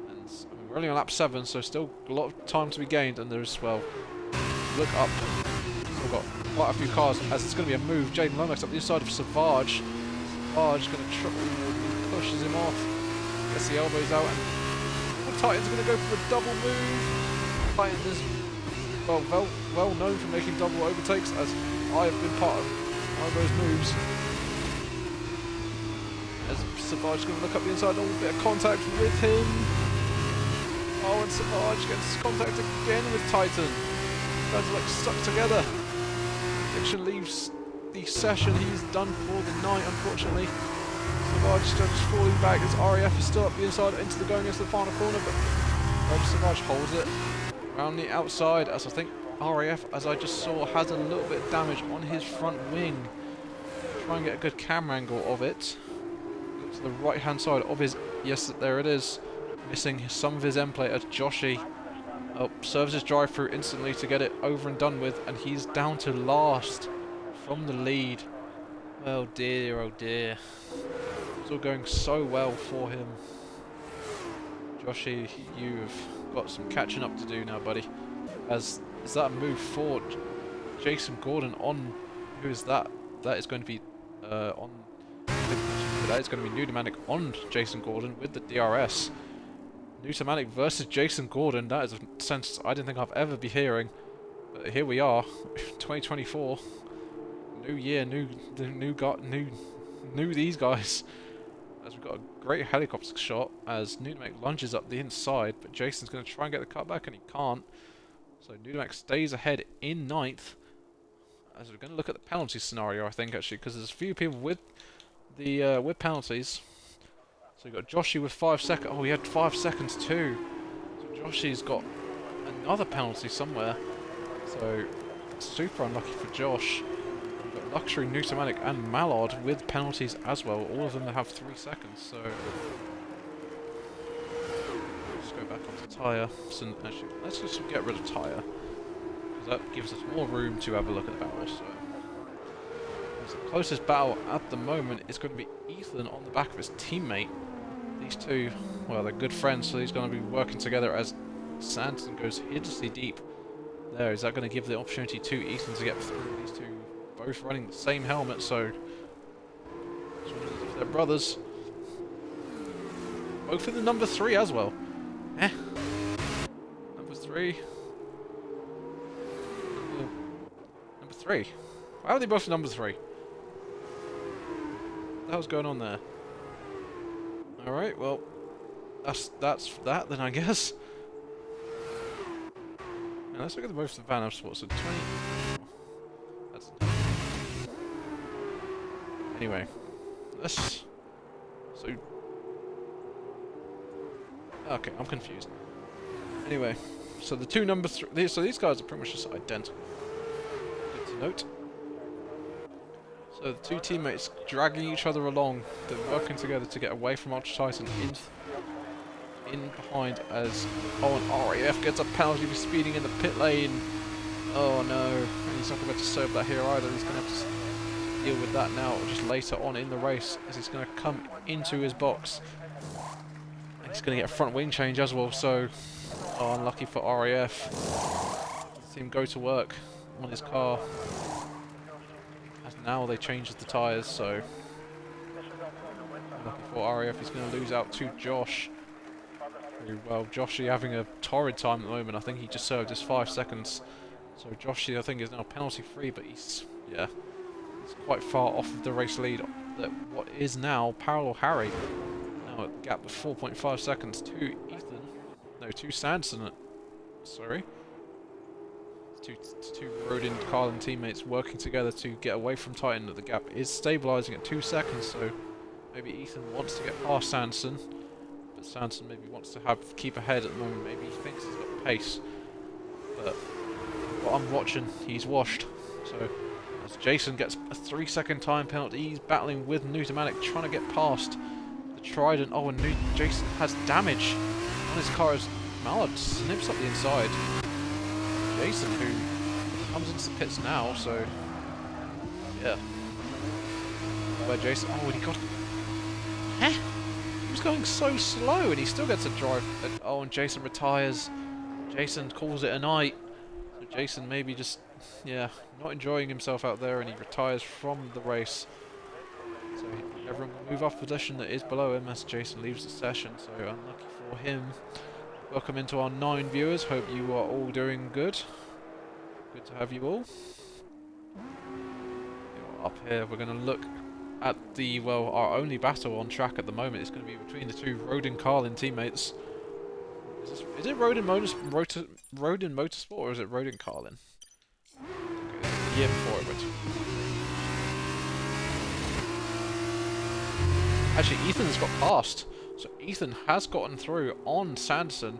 And I mean, we're only on lap 7, so still a lot of time to be gained. And there's, well, look up. Still got quite a few cars as it's going to be a move. Jaden Lomax up the inside of Savage. Savage going to pushes him off. Gets the elbows out, and Titan's going to go for a double move. Titan is well known for making double overtakes, as I have been part of one of those moves. As Savage is going to look up the inside, a little bit of contact with him. Oh, and Savage gets contact again with Titan. Guys are like stuck together. Addiction leaves the session. He's done for the night, unfortunately. Savage just falling back as RAF is still up the inside going into the final corner, but Savage holds it around the outside, as I think RAF, as I just saw, has a little bit of damage on his front wing. Try and get a good camera angle of it. Look to the right hand side of his, yes, there it is, missing some of his end plate as Joshi serves his drive through instantly to get it over and done with, and he's down to last from the lead. Oh dear, oh dear. It's all going so well for him. Joshi, you've got some catching up to do now, buddy. As is that a move for Jason Gordon on, who is that? That is going to be on. That is going to be Pneumatic on Jason Gordon with the DRS. Pneumatic versus Jason Gordon. That is a sentence I didn't think I'd ever be hearing. But here we are, 2024. New year, new these guys. As we've got a great helicopter shot as Nudemek lunges up the inside, but Jason's going to try and get the cut back, and he can't. So Nudemek stays ahead in 9th. As we're going to look at the penalty scenario, I think, actually, because there's a few people with the with penalties. So we've got Joshi with 5 seconds. Oh, he had 5 seconds too. So Joshi's got another penalty somewhere. So super unlucky for Josh. Luxury, Newtomatic and Mallard with penalties as well. All of them have 3 seconds, so let's go back onto tyre. So actually, let's just get rid of tyre, because that gives us more room to have a look at the battle. So the closest battle at the moment is going to be Ethan on the back of his teammate. These two, well, they're good friends, so he's going to be working together as Sanderson goes hideously deep. There, is that going to give the opportunity to Ethan to get through these two? Both running the same helmet, so they're brothers. Both in the number 3 as well. Number 3. Number 3. Why are they both number 3? What the hell's going on there? Alright, well, that's that then, I guess. Now let's look at the both of the Van Sports. So 20. That's. Anyway, let's. So. Okay, I'm confused. Anyway, so the two number 3. So these guys are pretty much just identical. Good to note. So the two teammates dragging each other along. They're working together to get away from Ultra Titan in behind as and RAF gets a penalty for speeding in the pit lane. Oh no, and he's not going to serve that here either. He's going to have to deal with that now, or just later on in the race, as he's going to come into his box. And he's going to get a front wing change as well, so unlucky for RAF. See him go to work on his car. As now they changed the tyres, so unlucky for RAF. He's going to lose out to Josh. Well, Joshi having a torrid time at the moment. I think he just served his 5 seconds. So Joshi, I think, is now penalty free, but he's quite far off of the race lead. That what is now parallel Harry. Now a gap of 4.5 seconds to Ethan. No, to Sanderson. Sorry. Two Rodin Carlin teammates working together to get away from Titan. The gap is stabilising at 2 seconds, so maybe Ethan wants to get past Sanderson. Sanderson maybe wants to keep ahead at the moment. Maybe he thinks he's got pace, but what I'm watching, he's washed. So as Jason gets a 3-second time penalty, he's battling with Newtomatic, trying to get past the Trident. Oh, and Jason has damage on his car as Mallard snips up the inside. Jason, who comes into the pits now, so yeah. Where Jason... Oh, and he got... Huh? He was going so slow and he still gets a drive. Oh, and Jason retires. Jason calls it a night. So Jason maybe just... Yeah, not enjoying himself out there, and he retires from the race. So everyone will move off position that is below him as Jason leaves the session. So unlucky for him. Welcome into our 9 viewers. Hope you are all doing good. Good to have you all. Up here, we're going to look at the, well, our only battle on track at the moment is going to be between the 2 Rodin Carlin teammates. Is it Rodin Motorsport or is it Rodin Carlin? Okay, the year before it went. Actually, Ethan's got past. So Ethan has gotten through on Sanderson.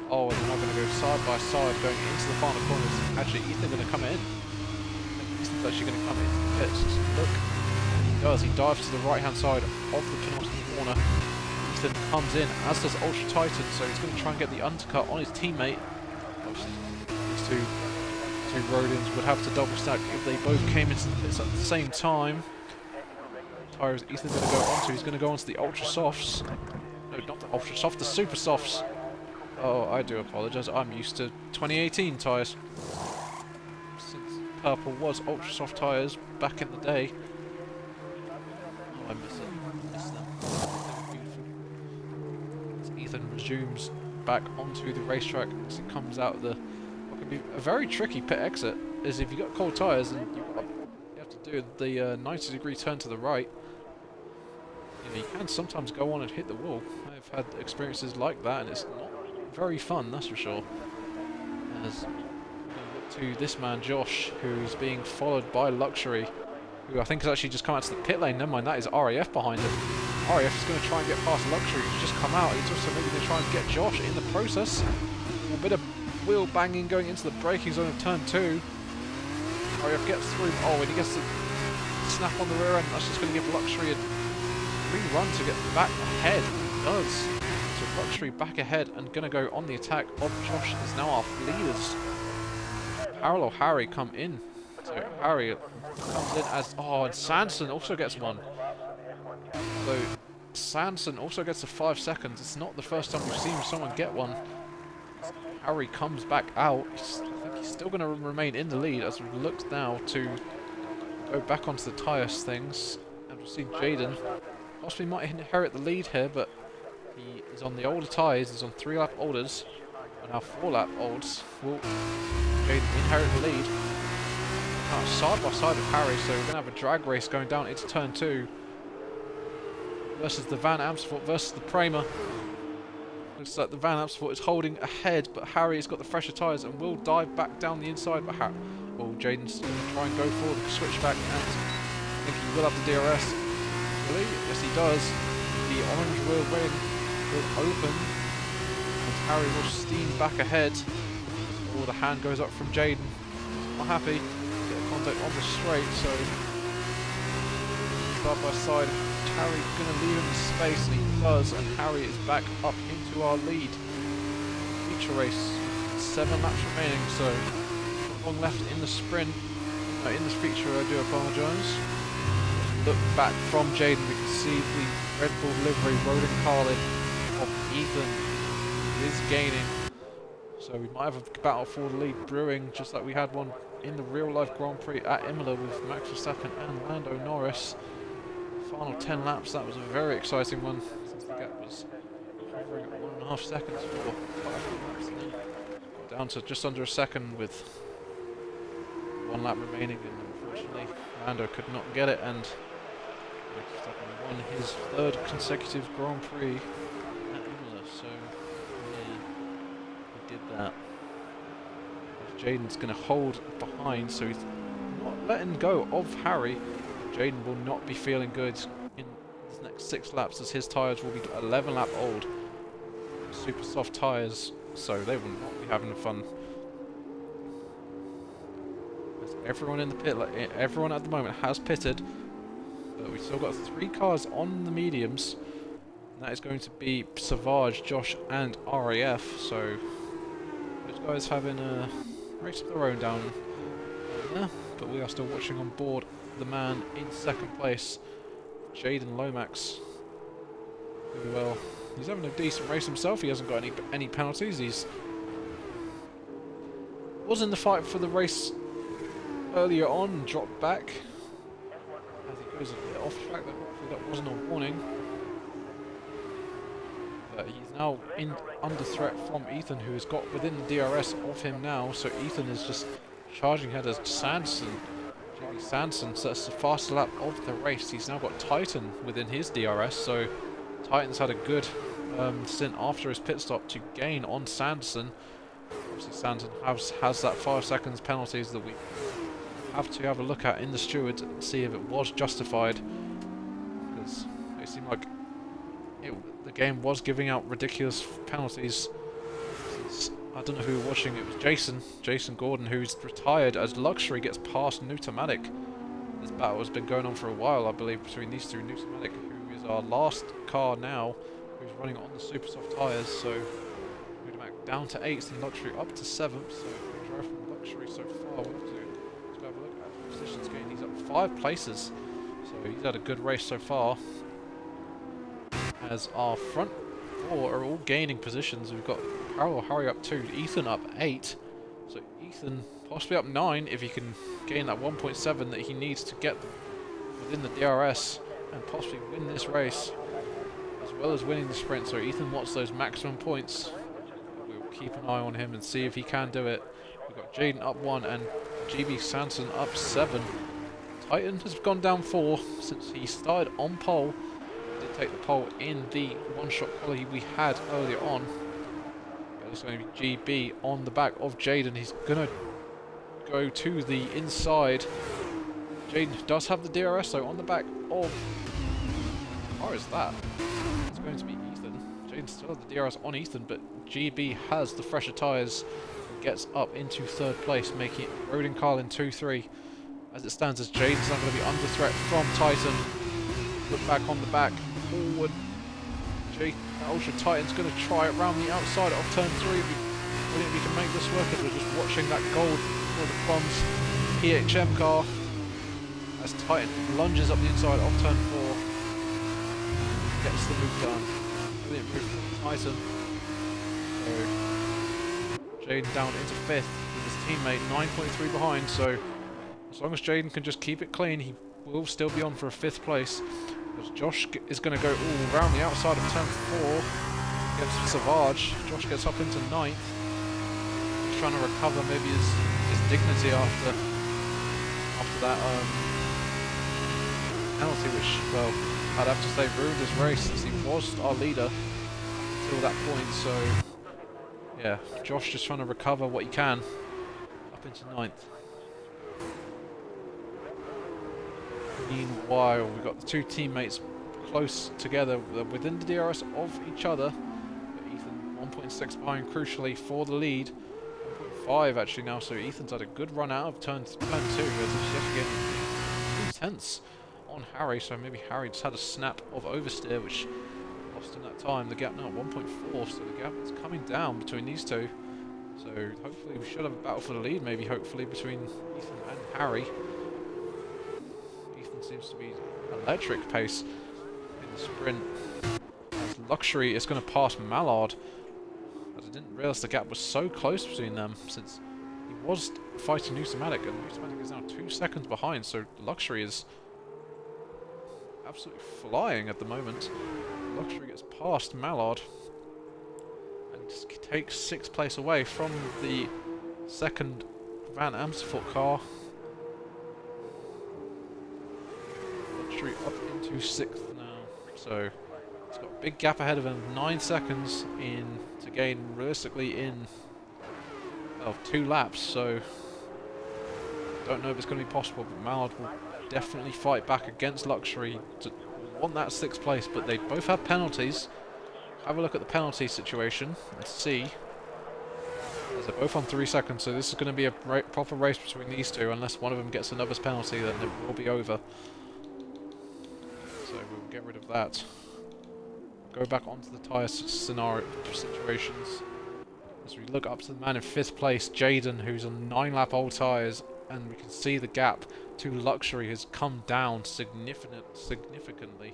Oh, and they're now going to go side by side going into the final corners. Actually, Ethan's going to come in. Ethan's actually going to come into the pits. Look, he does. He dives to the right-hand side of the penultimate corner. Ethan comes in, as does Ultra Titan, so he's going to try and get the undercut on his teammate. Obviously, these two Rodins would have to double stack if they both came into the pits at the same time. Tires Ethan's going to go onto. He's going to go onto the Ultra Softs. No, not the Ultra Soft, the Super Softs. Oh, I do apologise. I'm used to 2018 tyres. Since purple was Ultra Soft tyres back in the day. Oh, I miss it. I miss them. They were beautiful. As Ethan resumes back onto the racetrack as he comes out the... What can be a very tricky pit exit is if you've got cold tyres and you have to do the 90-degree turn to the right. You know, you can sometimes go on and hit the wall. I've had experiences like that, and it's not very fun, that's for sure. As we look to this man, Josh, who's being followed by Luxury, who I think has actually just come out to the pit lane. Never mind, that is RAF behind him. RAF is going to try and get past Luxury, who's just come out. He's also maybe going to try and get Josh in the process. A bit of wheel banging going into the braking zone of turn 2. RAF gets through. Oh, and he gets the snap on the rear end. That's just going to give Luxury a run to get back ahead. He does. So Luxury back ahead and going to go on the attack of Josh is now our leaders. Parallel Harry come in. So Harry comes in as... Oh, and Sanson also gets one. So Sanson also gets the 5 seconds. It's not the first time we've seen someone get one. Harry comes back out. I think he's still going to remain in the lead as we look now to go back onto the tyres things. And we'll see Jaden possibly might inherit the lead here, but he is on the older tyres. He's on 3-lap olders. And now 4-lap olds. Will Jaden inherit the lead? Kind of side by side with Harry, so we're going to have a drag race going down into turn 2 versus the Van Amersfoort versus the Prema. Looks like the Van Amersfoort is holding ahead, but Harry has got the fresher tyres and will dive back down the inside. But Jaden's going to try and go for the switchback, and I think he will have the DRS. Really? Yes, he does. The orange wheel ring will open, and Harry will steam back ahead. Oh, the hand goes up from Jaden. Not happy. Get a contact on the straight, so side by side. Harry going to leave him in space, and he does, and Harry is back up into our lead. Feature race, 7 laps remaining, so not long left in the sprint. In this feature, I do apologise. Look back from Jaden, we can see the Red Bull livery Rodin Carlin of Ethan is gaining. So we might have a battle for the lead brewing, just like we had one in the real-life Grand Prix at Imola with Max Verstappen and Lando Norris. Final 10 laps, that was a very exciting one, since the gap was hovering at 1.5 seconds for 5 laps, and then got down to just under a second with 1 lap remaining, and unfortunately Lando could not get it, and Max Verstappen won his 3rd consecutive Grand Prix at Imola, so yeah, he did that. Jaden's going to hold behind, so he's not letting go of Harry. Jaden will not be feeling good in his next 6 laps, as his tyres will be 11 lap old. Super soft tyres, so they will not be having fun. As everyone in the pit, everyone at the moment has pitted, but we've still got 3 cars on the mediums. And that is going to be Savage, Josh and RAF, so those guys having a race of their own down there, but we are still watching on board the man in 2nd place Jaden Lomax. Really well. He's having a decent race himself. He hasn't got any penalties. He's was in the fight for the race earlier on and dropped back as he goes a bit off track. Hopefully that wasn't a warning. But he's now under threat from Ethan, who has got within the DRS of him now. So Ethan is just charging ahead as Sanderson. JB Sanderson sets the fastest lap of the race. He's now got Titan within his DRS. So Titan's had a good stint after his pit stop to gain on Sanderson. Obviously Sanderson has that 5 seconds penalties that we have to have a look at in the steward and see if it was justified, because it seemed like the game was giving out ridiculous penalties. I don't know who we were watching. It was Jason Gordon, who's retired as Luxury gets past Newtomatic. This battle has been going on for a while, I believe, between these two. Newtomatic, who is our last car now, who's running on the super soft tyres. So Newtomatic down to 8th and Luxury up to 7th. So we drive from Luxury so far. We'll have to have a look at positions gain. He's up 5 places, so he's had a good race so far. As our front 4 are all gaining positions. We've got Parallel Harry up 2, Ethan up 8. So Ethan possibly up 9 if he can gain that 1.7 that he needs to get within the DRS and possibly win this race, as well as winning the sprint. So Ethan wants those maximum points. We'll keep an eye on him and see if he can do it. We've got Jaden up 1 and GB Sanson up 7. Titan has gone down 4 since he started on pole. Did take the pole in the one-shot quality we had earlier on. But it's going to be GB on the back of Jaden. He's going to go to the inside. Jaden does have the DRS, so on the back of... Or is that? It's going to be Ethan. Jaden still has the DRS on Ethan, but GB has the fresher tyres and gets up into 3rd place, making it Rodin Carlin 2-3. As it stands, as Jaden's not going to be under threat from Titan. Look back on the back, forward. Ultra Titan's going to try it round the outside of turn 3. We can make this work as we're just watching that gold for the Plums PHM car. As Titan lunges up the inside of turn 4. Gets the move done. Brilliant move from Titan. So Jaden down into 5th with his teammate 9.3 behind. So as long as Jaden can just keep it clean, he will still be on for a 5th place. As Josh is going to go all around the outside of turn 4 against Savage. Josh gets up into 9th. He's trying to recover maybe his dignity after that penalty, which, well, I'd have to say ruined his race since he was our leader until that point. So yeah, Josh just trying to recover what he can up into 9th. Meanwhile, we've got the 2 teammates close together within the DRS of each other. But Ethan 1.6 behind, crucially, for the lead. 1.5 actually now, so Ethan's had a good run out of turn 2. As he's yet again 2/10 on Harry, so maybe Harry just had a snap of oversteer, which lost him that time. The gap now at 1.4, so the gap is coming down between these 2. So hopefully we should have a battle for the lead, maybe hopefully between Ethan and Harry. Seems to be electric pace in the sprint. As Luxury is going to pass Mallard. As I didn't realise the gap was so close between them, since he was fighting Newtomatic, and Newtomatic is now 2 seconds behind, so Luxury is absolutely flying at the moment. Luxury gets past Mallard and just takes 6th place away from the 2nd Van Amersfoort car. Up into 6th now, so it's got a big gap ahead of him. 9 seconds in to gain realistically in 2 laps. So don't know if it's going to be possible, but Mallard will definitely fight back against Luxury to want that 6th place. But they both have penalties. Have a look at the penalty situation and see. As they're both on 3 seconds, so this is going to be a proper race between these 2. Unless one of them gets another penalty, then it will be over. So we'll get rid of that. Go back onto the tyre scenario situations. As we look up to the man in 5th place, Jaden, who's on 9 lap old tyres, and we can see the gap to Luxury has come down significantly.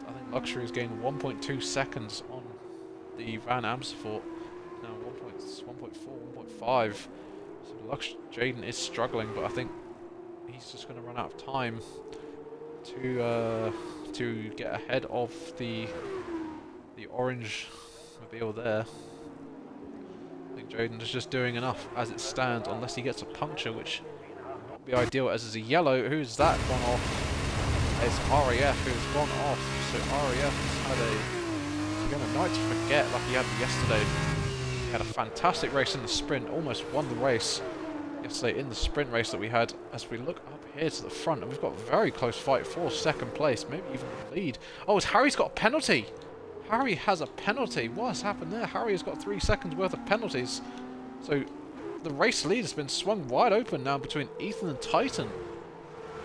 I think Luxury has gained 1.2 seconds on the Van Amersfoort. Now 1.4, 1.5. So Jaden is struggling, but I think he's just going to run out of time to get ahead of the orange mobile there. I think Jaden is just doing enough as it stands, unless he gets a puncture, which would not be ideal, as is a yellow. Who's that gone off? It's RAF who's gone off. So RAF has had again, a night to forget like he had yesterday. He had a fantastic race in the sprint, almost won the race yesterday in the sprint race that we had. As we look up here to the front, and we've got a very close fight for second place, maybe even the lead. Oh, Harry's got a penalty! Harry has a penalty. What has happened there? Harry has got 3 seconds worth of penalties. So the race lead has been swung wide open now between Ethan and Titan.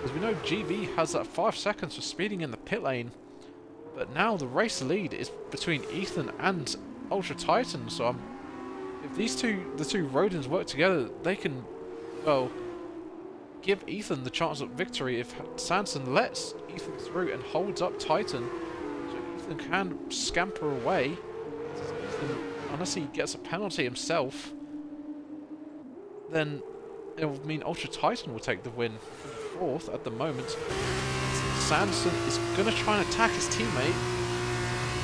As we know, GB has that 5 seconds for speeding in the pit lane. But now the race lead is between Ethan and Ultra Titan. So if the two Rodins work together, they can, well, give Ethan the chance of victory if Sanson lets Ethan through and holds up Titan. Ethan can scamper away. Ethan, unless he gets a penalty himself, then it will mean Ultra Titan will take the win in 4th at the moment. Sanderson is going to try and attack his teammate,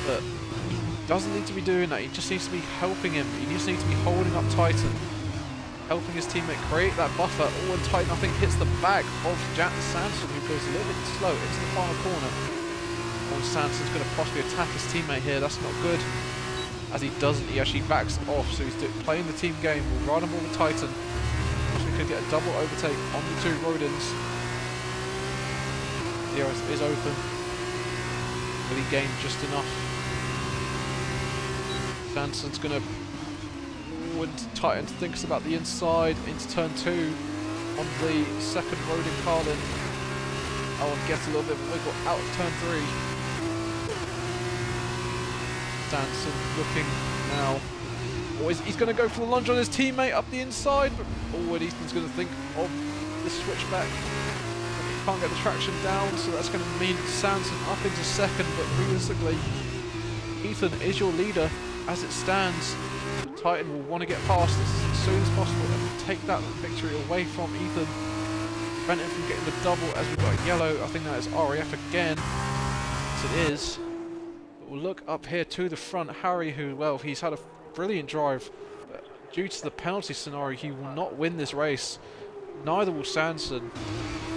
but he doesn't need to be doing that. He just needs to be helping him. He just needs to be holding up Titan, helping his teammate create that buffer. Oh, and Titan, I think, hits the back of Jack Sanderson, who goes a little bit slow into the final corner. And Sanderson's going to possibly attack his teammate here. That's not good. As he doesn't, he actually backs off. So he's playing the team game. We'll ride him all with Titan. So we could get a double overtake on the 2 Rodins. The DRS is open. Will he gain just enough? Sanderson's going to... When Titan thinks about the inside into turn 2 on the second Rodin Carlin. Oh, and gets a little bit of wiggle out of turn 3. Sanderson looking now. Oh, he's going to go for the lunge on his teammate up the inside, but oh, and Ethan's going to think of the switchback. He can't get the traction down, so that's going to mean Sanderson up into second, but realistically, Ethan is your leader as it stands. Titan will want to get past this as soon as possible and take that victory away from Ethan. Prevent him from getting the double as we've got a yellow. I think that is RAF again. Yes, it is. But we'll look up here to the front. Harry, who, well, he's had a brilliant drive, but due to the penalty scenario, he will not win this race. Neither will Sanson.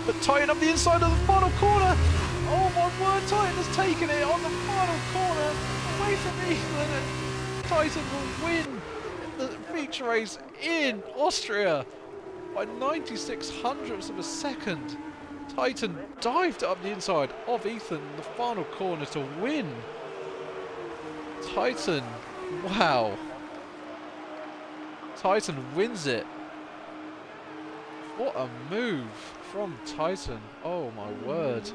But Titan up the inside of the final corner. Oh my word, Titan has taken it on the final corner away from Ethan, and Titan will win the feature race in Austria by 96 hundredths of a second. Titan dived up the inside of Ethan in the final corner to win. Titan, wow. Titan wins it. What a move from Titan. Oh my word.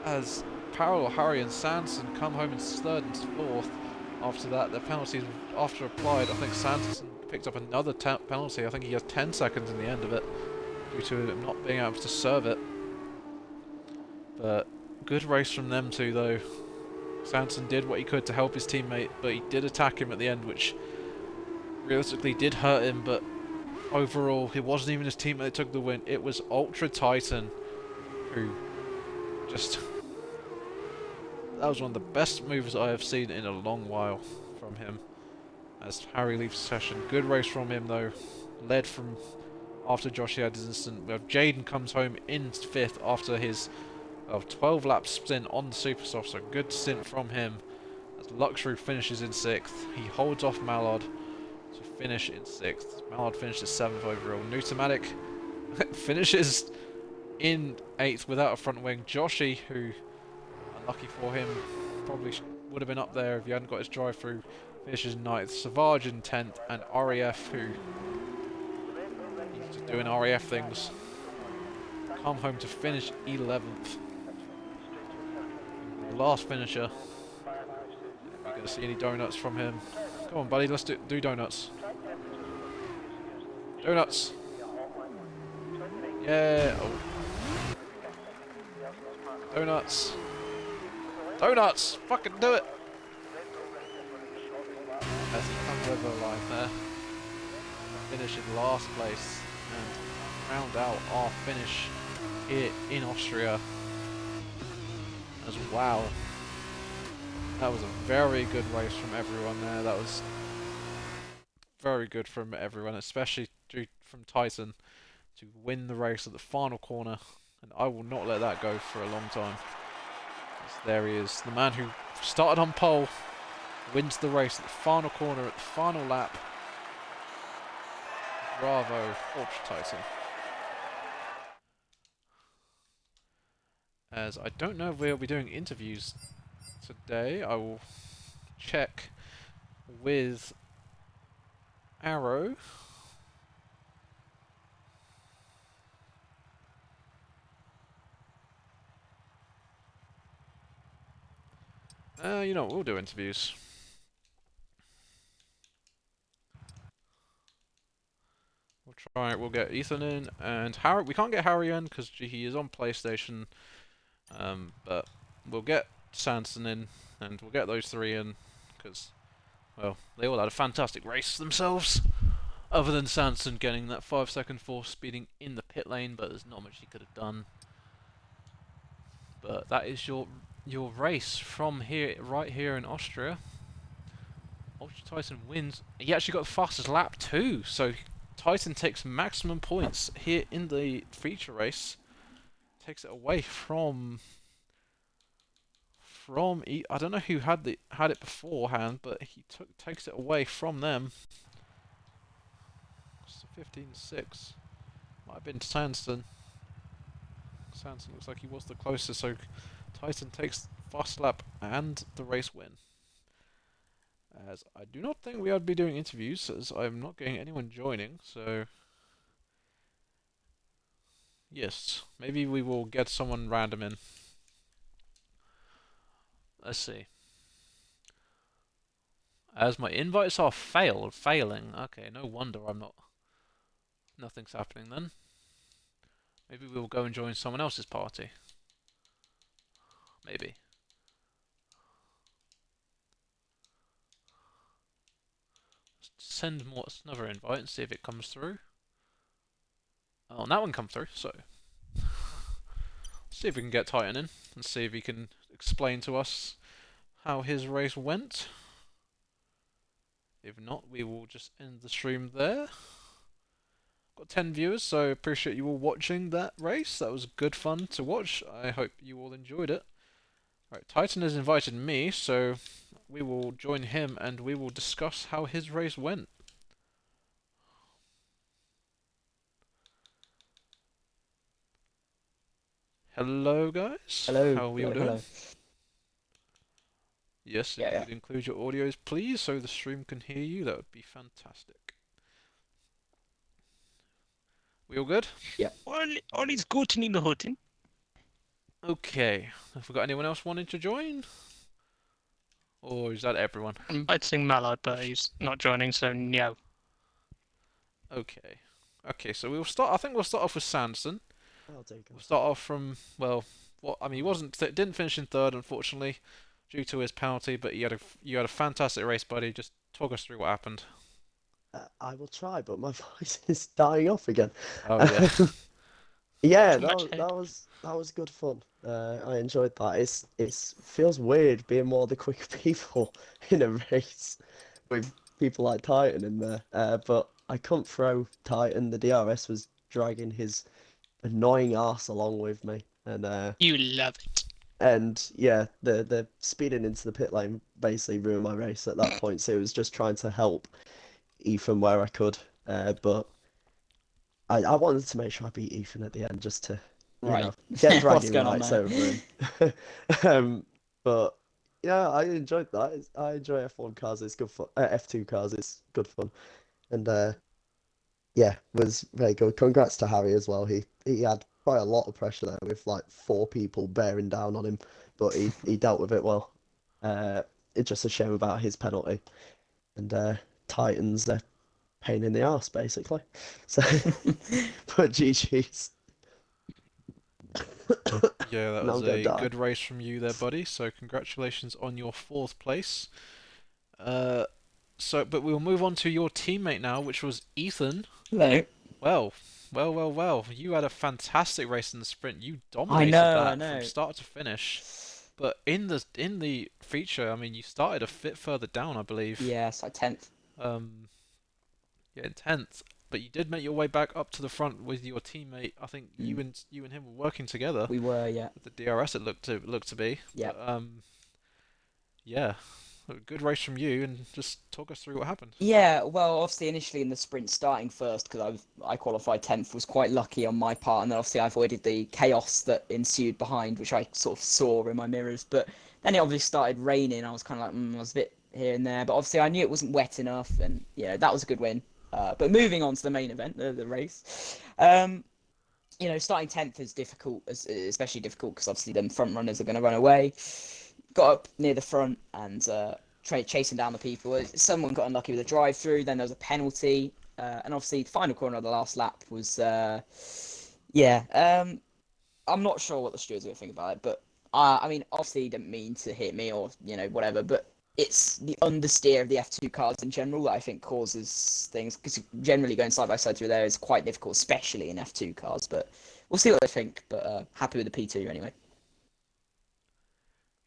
As Parallel, Harry and Sanson come home in 3rd and 4th. After that, the penalties after applied, I think Sanderson picked up another penalty. I think he has 10 seconds in the end of it due to him not being able to serve it. But good race from them two though. Sanderson did what he could to help his teammate, but he did attack him at the end, which realistically did hurt him, but overall it wasn't even his teammate that took the win. It was Ultra Titan who just... That was one of the best moves I have seen in a long while from him. As Harry leaves the session. Good race from him though. Led from after Josh had his incident. We have Jaden comes home in 5th after his 12 lap stint on the Supersoft. So good stint from him. As Luxury finishes in 6th. He holds off Mallard to finish in 6th. Mallard finishes 7th overall. Newtomatic finishes in 8th without a front wing. Joshy, who... Lucky for him, probably would have been up there if he hadn't got his drive through. Finishes 9th. Savage in 10th, and RAF, who he's just doing RAF things, come home to finish 11th. The last finisher. We're going to see any donuts from him. Come on, buddy, let's do donuts. Donuts. Yeah. Oh. Donuts. Donuts! Fucking do it! As he comes over the line there. Finish in last place. And round out our finish here in Austria. As wow. That was a very good race from everyone there. That was very good from everyone, especially from Titan to win the race at the final corner. And I will not let that go for a long time. There he is, the man who started on pole, wins the race at the final corner, at the final lap. Bravo, Ultra Titan. As I don't know if we'll be doing interviews today, I will check with Arrow. You know what, we'll do interviews. We'll try it, we'll get Ethan in, and Harry, we can't get Harry in because he is on PlayStation, but we'll get Sanson in, and we'll get those three in, because, well, they all had a fantastic race themselves, other than Sanson getting that 5-second force speeding in the pit lane, but there's not much he could have done. But that is your race from here, right here in Austria. Ultra Titan wins. He actually got the fastest lap too, so Titan takes maximum points here in the feature race. Takes it away from I don't know who had it beforehand, but he takes it away from them. It's 15-6. Might have been Sanson. Sanson looks like he was the closest, so Titan takes fast lap and the race win. As I do not think we would be doing interviews, as I'm not getting anyone joining, so yes, maybe we will get someone random in. Let's see. As my invites are failing. Okay, no wonder nothing's happening then. Maybe we'll go and join someone else's party. Maybe. Send another invite and see if it comes through. Oh, that one come through, so see if we can get Titan in and see if he can explain to us how his race went. If not, we will just end the stream there. Got 10 viewers, so appreciate you all watching that race. That was good fun to watch. I hope you all enjoyed it. Right, Titan has invited me, so we will join him and we will discuss how his race went. Hello, guys. Hello. How are we all doing? Hello. Yes, if you could include your audios, please, so the stream can hear you. That would be fantastic. We all good? Yeah. All is good in the hotel. Okay. Have we got anyone else wanting to join? Or is that everyone? I'm inviting Mallard, but he's not joining, so no. Okay. Okay, so we'll start. I think we'll start off with Sanson. I'll take him. We'll start off from, well, what I mean, didn't finish in third, unfortunately, due to his penalty. But you had a fantastic race, buddy. Just talk us through what happened. I will try, but my voice is dying off again. Oh yeah. Yeah, Too much that was good fun. I enjoyed that. It feels weird being one of the quicker people in a race with people like Titan in there. But I couldn't throw Titan. The DRS was dragging his annoying ass along with me, and You love it. and yeah, the speeding into the pit lane basically ruined my race at that point. So it was just trying to help Ethan where I could, but I wanted to make sure I beat Ethan at the end just to get What's bragging going on rights there? over him. But yeah, I enjoyed that. I enjoy F1 cars. It's good fun. F2 cars. It's good fun, and yeah, was very good. Congrats to Harry as well. He had quite a lot of pressure there with like 4 people bearing down on him, but he dealt with it well. It's just a shame about his penalty, and Titans, they're pain in the arse basically. So, but GG's. Yeah, that And was I'm gonna a die. good race from you there, buddy. So congratulations on your 4th place. Uh, but we'll move on to your teammate now, which was Ethan. Hello. Well, well. You had a fantastic race in the sprint. You I dominated know, I that know. from start to finish. But in the feature, I mean, you started a bit further down, I believe. Yeah, it's like 10th. Yeah, in 10th. But you did make your way back up to the front with your teammate. I think you and him were working together. We were, yeah. With the DRS, it looked to be. Yeah. But, yeah, a good race from you, and just talk us through what happened. Yeah, well, obviously initially in the sprint starting first because I qualified 10th was quite lucky on my part, and then obviously I avoided the chaos that ensued behind, which I sort of saw in my mirrors. But then it obviously started raining. I was kind of like, I was a bit here and there, but obviously I knew it wasn't wet enough, and yeah, that was a good win. But moving on to the main event, the race, starting 10th is difficult, especially difficult because obviously the front runners are going to run away. Got up near the front and chasing down the people. Someone got unlucky with a drive-through. Then there was a penalty, and obviously the final corner of the last lap was, I'm not sure what the stewards are going to think about it, but I mean, obviously he didn't mean to hit me or whatever, but it's the understeer of the F2 cars in general that I think causes things, because generally going side by side through there is quite difficult, especially in F2 cars. But we'll see what they think. But happy with the P2 anyway.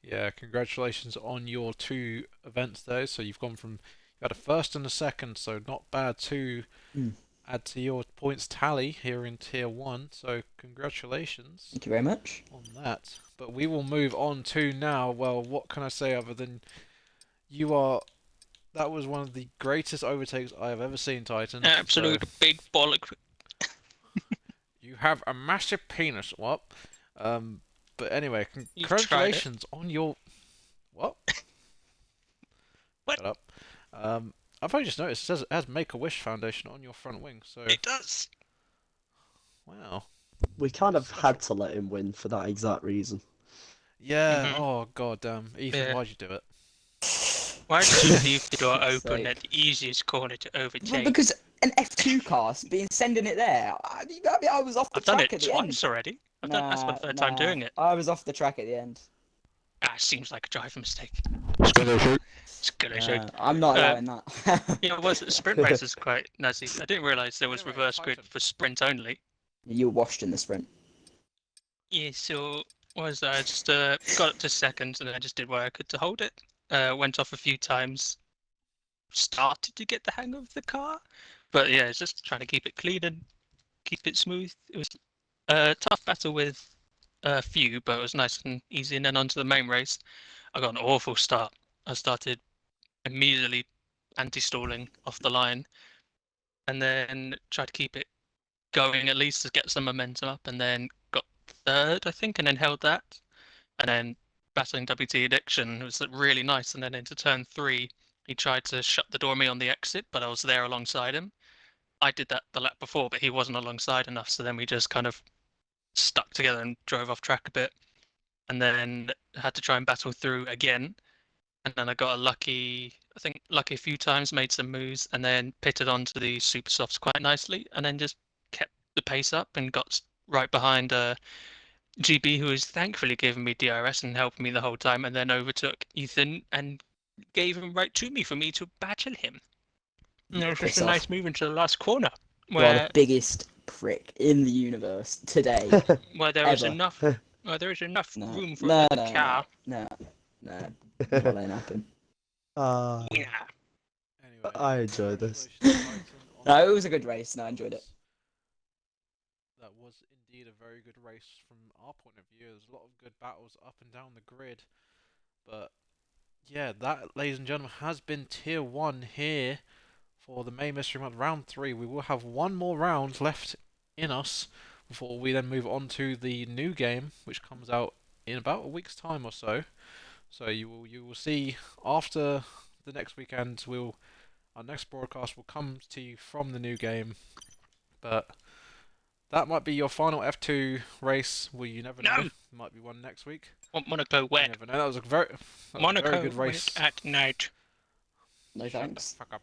Yeah, congratulations on your 2 events though. So you've gone from, you had a 1st and a 2nd, so not bad to add to your points tally here in Tier 1. So congratulations. Thank you very much on that. But we will move on to now. Well, what can I say other than that was one of the greatest overtakes I have ever seen, Titan. Absolute So big bollock. you have a massive penis. What? But anyway, You've tried it. congratulations on your what? What? Shut up. I've only just noticed it says it has Make-A-Wish Foundation on your front wing. So It does. wow. We kind of had to let him win for that exact reason. Yeah. Mhm. Oh god damn, Ethan, Yeah. why'd you do it? Why did you leave the door Fuck's open sake. at the easiest corner to Well, overtake? because an F2 car sending it there. I mean, I was off the I've done track it at the end. twice already. That's my third time doing it. I was off the track at the end. Seems like a driver mistake. It's gonna shoot. It's gonna shoot. I'm not Uh, allowing that. Yeah, it was. The sprint race is quite nice. I didn't realise there was Anyway, reverse grid Titan. for sprint only. You were washed in the sprint. Yeah, so what was that? I just got up to 2nd and then I just did what I could to hold it. Went off a few times. Started to get the hang of the car, but yeah, it's just trying to keep it clean and keep it smooth. It was a tough battle with a few, but it was nice and easy. And then onto the main race, I got an awful start. I started immediately anti-stalling off the line, and then tried to keep it going at least to get some momentum up, and then got 3rd, I think, and then held that, and then battling WT addiction. It was really nice, and then into turn 3, he tried to shut the door on me on the exit, but I was there alongside him. I did that the lap before, but he wasn't alongside enough, so then we just kind of stuck together and drove off track a bit, and then had to try and battle through again. And then I got lucky a few times, made some moves, and then pitted onto the super softs quite nicely, and then just kept the pace up and got right behind GB, who was thankfully giving me DRS and helping me the whole time, and then overtook Ethan and gave him right to me for me to battle him. And it was just Piss a off. nice move into the last corner, You are where the biggest prick in the universe today. there was ever. enough No, room for no, the no, car. no, not letting happen. Yeah. Anyway, I enjoyed this. congratulations, Titan, on No, the it was a good race. No, I enjoyed it. That was indeed a very good race from our point of view. There's a lot of good battles up and down the grid. But yeah, that, ladies and gentlemen, has been Tier 1 here for the May Mystery Month Round 3. We will have one more round left in us before we then move on to the new game, which comes out in about a week's time or so. So you will see after the next weekend. Our next broadcast will come to you from the new game. But that might be your final F2 race. Well, you never know. No. Might be one next week. Want Monaco You wet. never know. That was a very Monaco good race. wet at night. No Shut thanks. the fuck up.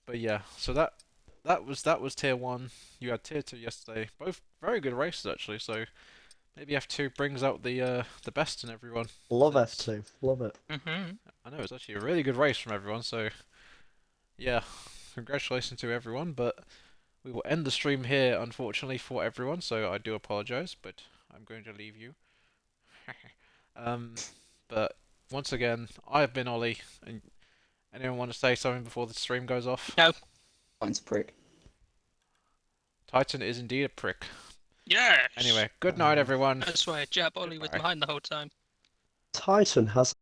But yeah, so that that was tier 1. You had tier 2 yesterday. Both very good races actually. So maybe F2 brings out the best in everyone. Love since- F2. Love it. Mm-hmm. I know it's actually a really good race from everyone. So yeah, congratulations to everyone. But we will end the stream here, unfortunately, for everyone. So I do apologize, but I'm going to leave you. But once again, I've been Ollie, and anyone want to say something before the stream goes off? No. Mine's a prick. Titan is indeed a prick. Yes. Anyway, good night, everyone. That's why I jab Ollie with Goodbye. mine the whole time. Titan has